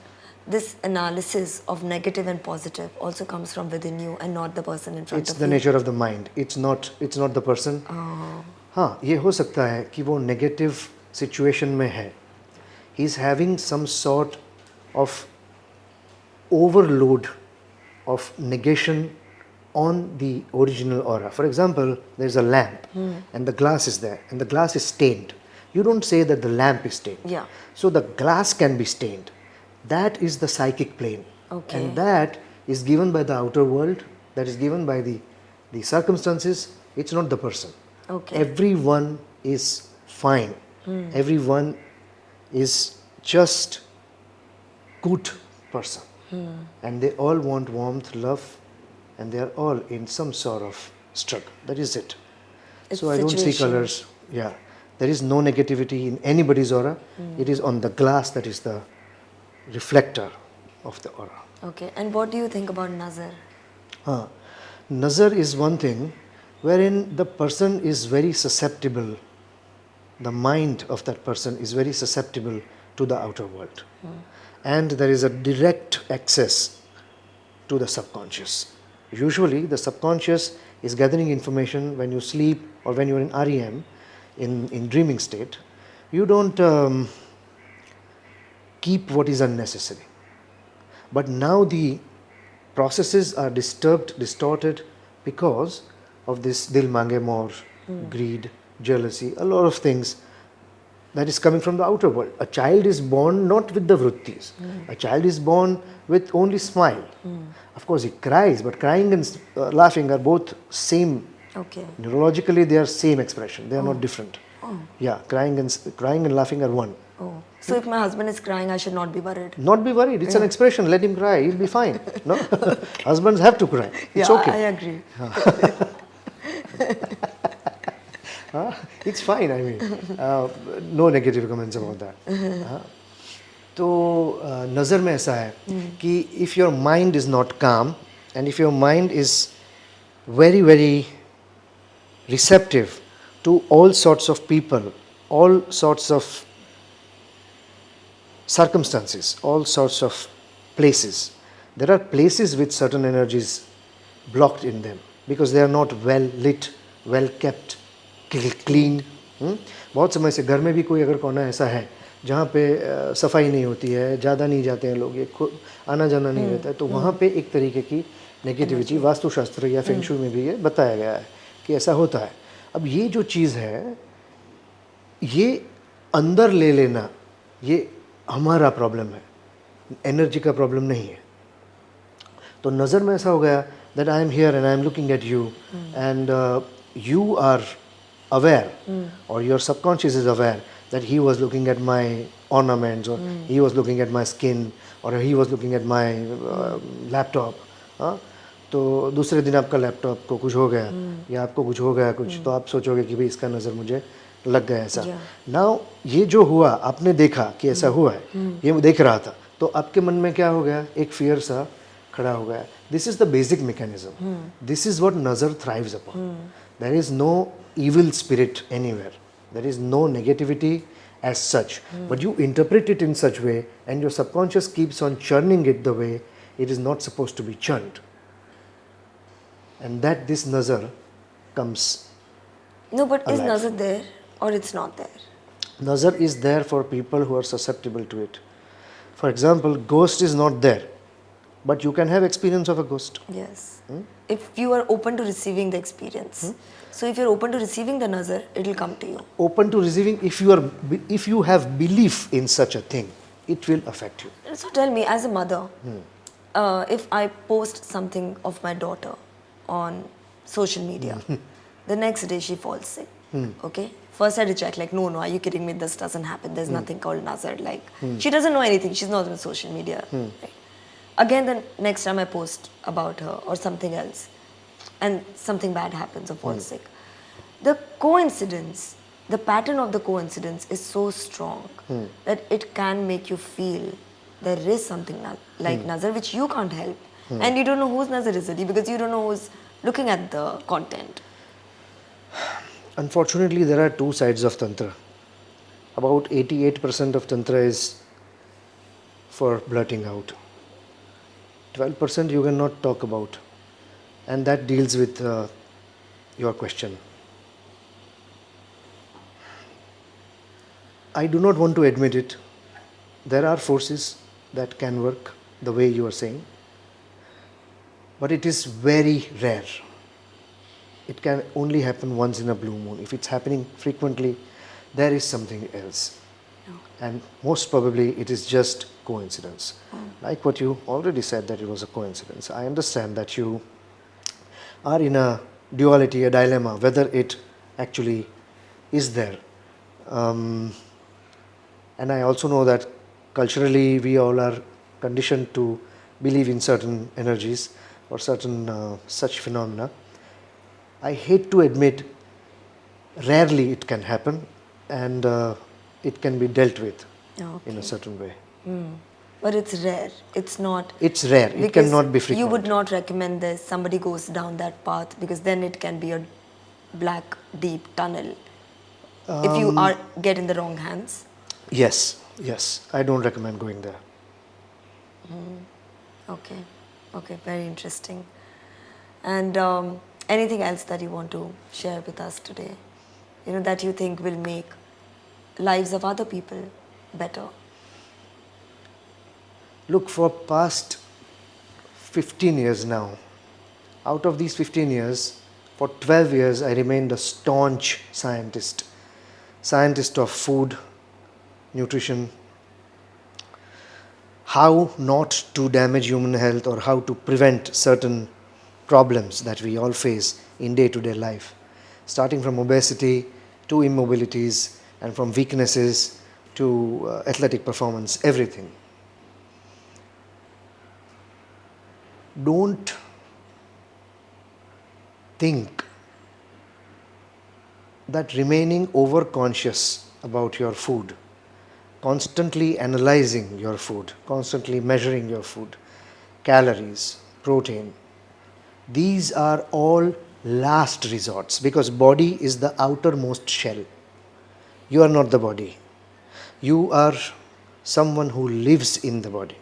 this analysis of negative and positive also comes from within you and not the person in front It's of the you? nature of the mind. It's not the person. हाँ, ये हो सकता है कि वो negative situation में है. He's having some sort of overload of negation on the original aura. For example, there's a lamp and the glass is there and the glass is stained. You don't say that the lamp is stained. Yeah. So the glass can be stained. That is the psychic plane. Okay. And that is given by the outer world, that is given by the circumstances. It's not the person. Okay. Everyone is fine. Everyone is just good person. And they all want warmth, love, and they are all in some sort of struggle. That is it. It's So I don't see situation. colors. Yeah. There is no negativity in anybody's aura. It is on the glass that is the reflector of the aura. Okay. And what do you think about nazar? Nazar is one thing wherein the person is very susceptible, the mind of that person is very susceptible to the outer world. And there is a direct access to the subconscious. Usually the subconscious is gathering information when you sleep or when you are in REM, in dreaming state. You don't keep what is unnecessary. But now the processes are disturbed, distorted because of this dil mange more, greed, jealousy, a lot of things that is coming from the outer world. A child is born not with the vrittis. A child is born with only smile. Of course he cries, but crying and laughing are both same. Okay. Neurologically they are same expression. They are not different. Yeah, crying and laughing are one. Oh. So if my husband is crying, I should not be worried. Not be worried. It's an expression. Let him cry. He'll be fine. No, husbands have to cry. It's Yeah, okay. I agree. It's fine. I mean, no negative comments about that. तो नज़र में ऐसा है कि if your mind is not calm and if your mind is very very receptive to all sorts of people, all sorts of circumstances, all sorts of places. There are places with certain energies blocked in them because they are not well lit, well kept, clean. बहुत समय से घर में भी कोई अगर कोना ऐसा है जहाँ पे सफाई नहीं होती है, ज़्यादा नहीं जाते हैं लोग, ये आना जाना नहीं रहता है, तो वहाँ पे एक तरीके की नेगेटिविटी वास्तुशास्त्र या फेंग शुई में भी ये बताया गया है कि ऐसा होता है. अब ये जो चीज़ है ये अंदर ले लेना, ये हमारा प्रॉब्लम है, एनर्जी का प्रॉब्लम नहीं है. तो नज़र में ऐसा हो गया that I am here and I am looking at you and you are aware or your subconscious is aware that he was looking at my ornaments or he was looking at my skin or he was looking at my laptop. हाँ, तो दूसरे दिन आपका laptop को कुछ हो गया या आपको कुछ हो गया कुछ, तो आप सोचोगे कि भाई इसका नज़र मुझे लग गया ऐसा. नाउ ये जो हुआ आपने देखा कि ऐसा हुआ है, ये देख रहा था, तो आपके मन में क्या हो गया, एक फियर सा खड़ा हो गया. This is the basic mechanism. This is what नजर thrives upon. There is no evil spirit anywhere. There is no negativity as such. But you interpret it in such way and your subconscious keeps on churning it the way it is not supposed to be churned. And that this nazar comes. No, but alive. is nazar there or it's not there? Nazar is there for people who are susceptible to it. For example, ghost is not there, but you can have experience of a ghost. Yes. If you are open to receiving the experience. So if you're open to receiving the nazar, it will come to you. Open to receiving, if you have belief in such a thing, it will affect you. So tell me, as a mother, if I post something of my daughter on social media, the next day she falls sick. Okay? First I reject, like, no, are you kidding me? This doesn't happen. There's nothing called nazar. Like, she doesn't know anything. She's not on social media. Right? Again, the next time I post about her or something else, and something bad happens or falls sick. The coincidence, the pattern of the coincidence is so strong that it can make you feel there is something like nazar which you can't help. And you don't know whose nazar is it because you don't know who's looking at the content. Unfortunately, there are two sides of Tantra. About 88% of Tantra is for blurting out. 12% you cannot talk about. And that deals with your question. I do not want to admit it. There are forces that can work the way you are saying. But it is very rare. It can only happen once in a blue moon. If it's happening frequently, there is something else. And most probably it is just coincidence. Like what you already said, that it was a coincidence. I understand that you are in a duality, a dilemma, whether it actually is there. And I also know that culturally we all are conditioned to believe in certain energies or certain such phenomena. I hate to admit, rarely it can happen and it can be dealt with in a certain way. But it's rare. It's not. It's rare. It cannot be frequent. You would not recommend this. Somebody goes down that path because then it can be a black, deep tunnel. If you get in the wrong hands. Yes. I don't recommend going there. Okay. Very interesting. And anything else that you want to share with us today? That you think will make lives of other people better? Look, for past 15 years now, out of these 15 years, for 12 years I remained a staunch scientist of food, nutrition, how not to damage human health or how to prevent certain problems that we all face in day-to-day life, starting from obesity to immobilities and from weaknesses to athletic performance, everything. Don't think that remaining overconscious about your food, constantly analyzing your food, constantly measuring your food, calories, protein, these are all last resorts, because body is the outermost shell. You are not the body. You are someone who lives in the body.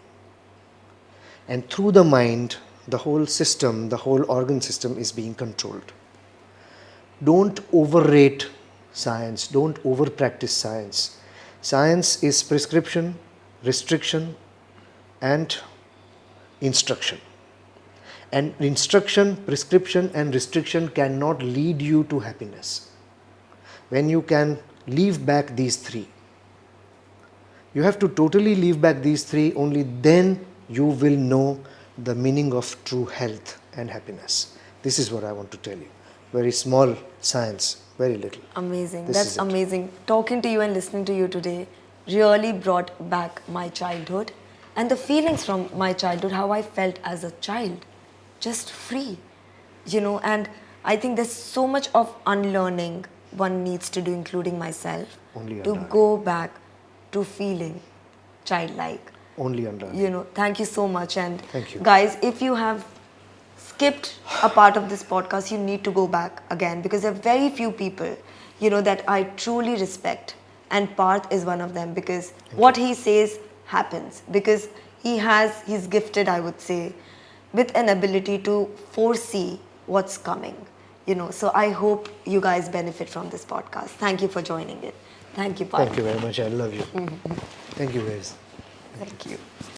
And through the mind, the whole system, the whole organ system is being controlled. Don't overrate science. Don't over-practice science. Science is prescription, restriction, and instruction. And instruction, prescription, and restriction cannot lead you to happiness. When you can leave back these three, You have to totally leave back these three, only then you will know the meaning of true health and happiness. This is what I want to tell you. Very small science, very little. Amazing. This That's is it. amazing. Talking to you and listening to you today really brought back my childhood and the feelings from my childhood, how I felt as a child, just free, and I think there's so much of unlearning one needs to do, including myself, Only to unlearning. go back to feeling childlike. Only unlearning. Thank you so much. And Thank you. guys, if you have skipped a part of this podcast, you need to go back again, because there are very few people, that I truly respect. And Parth is one of them, because what he says happens, because he's gifted, I would say, with an ability to foresee what's coming. So I hope you guys benefit from this podcast. Thank you for joining it. Thank you, Parth. Thank you very much. I love you. Thank you, guys. Thank you.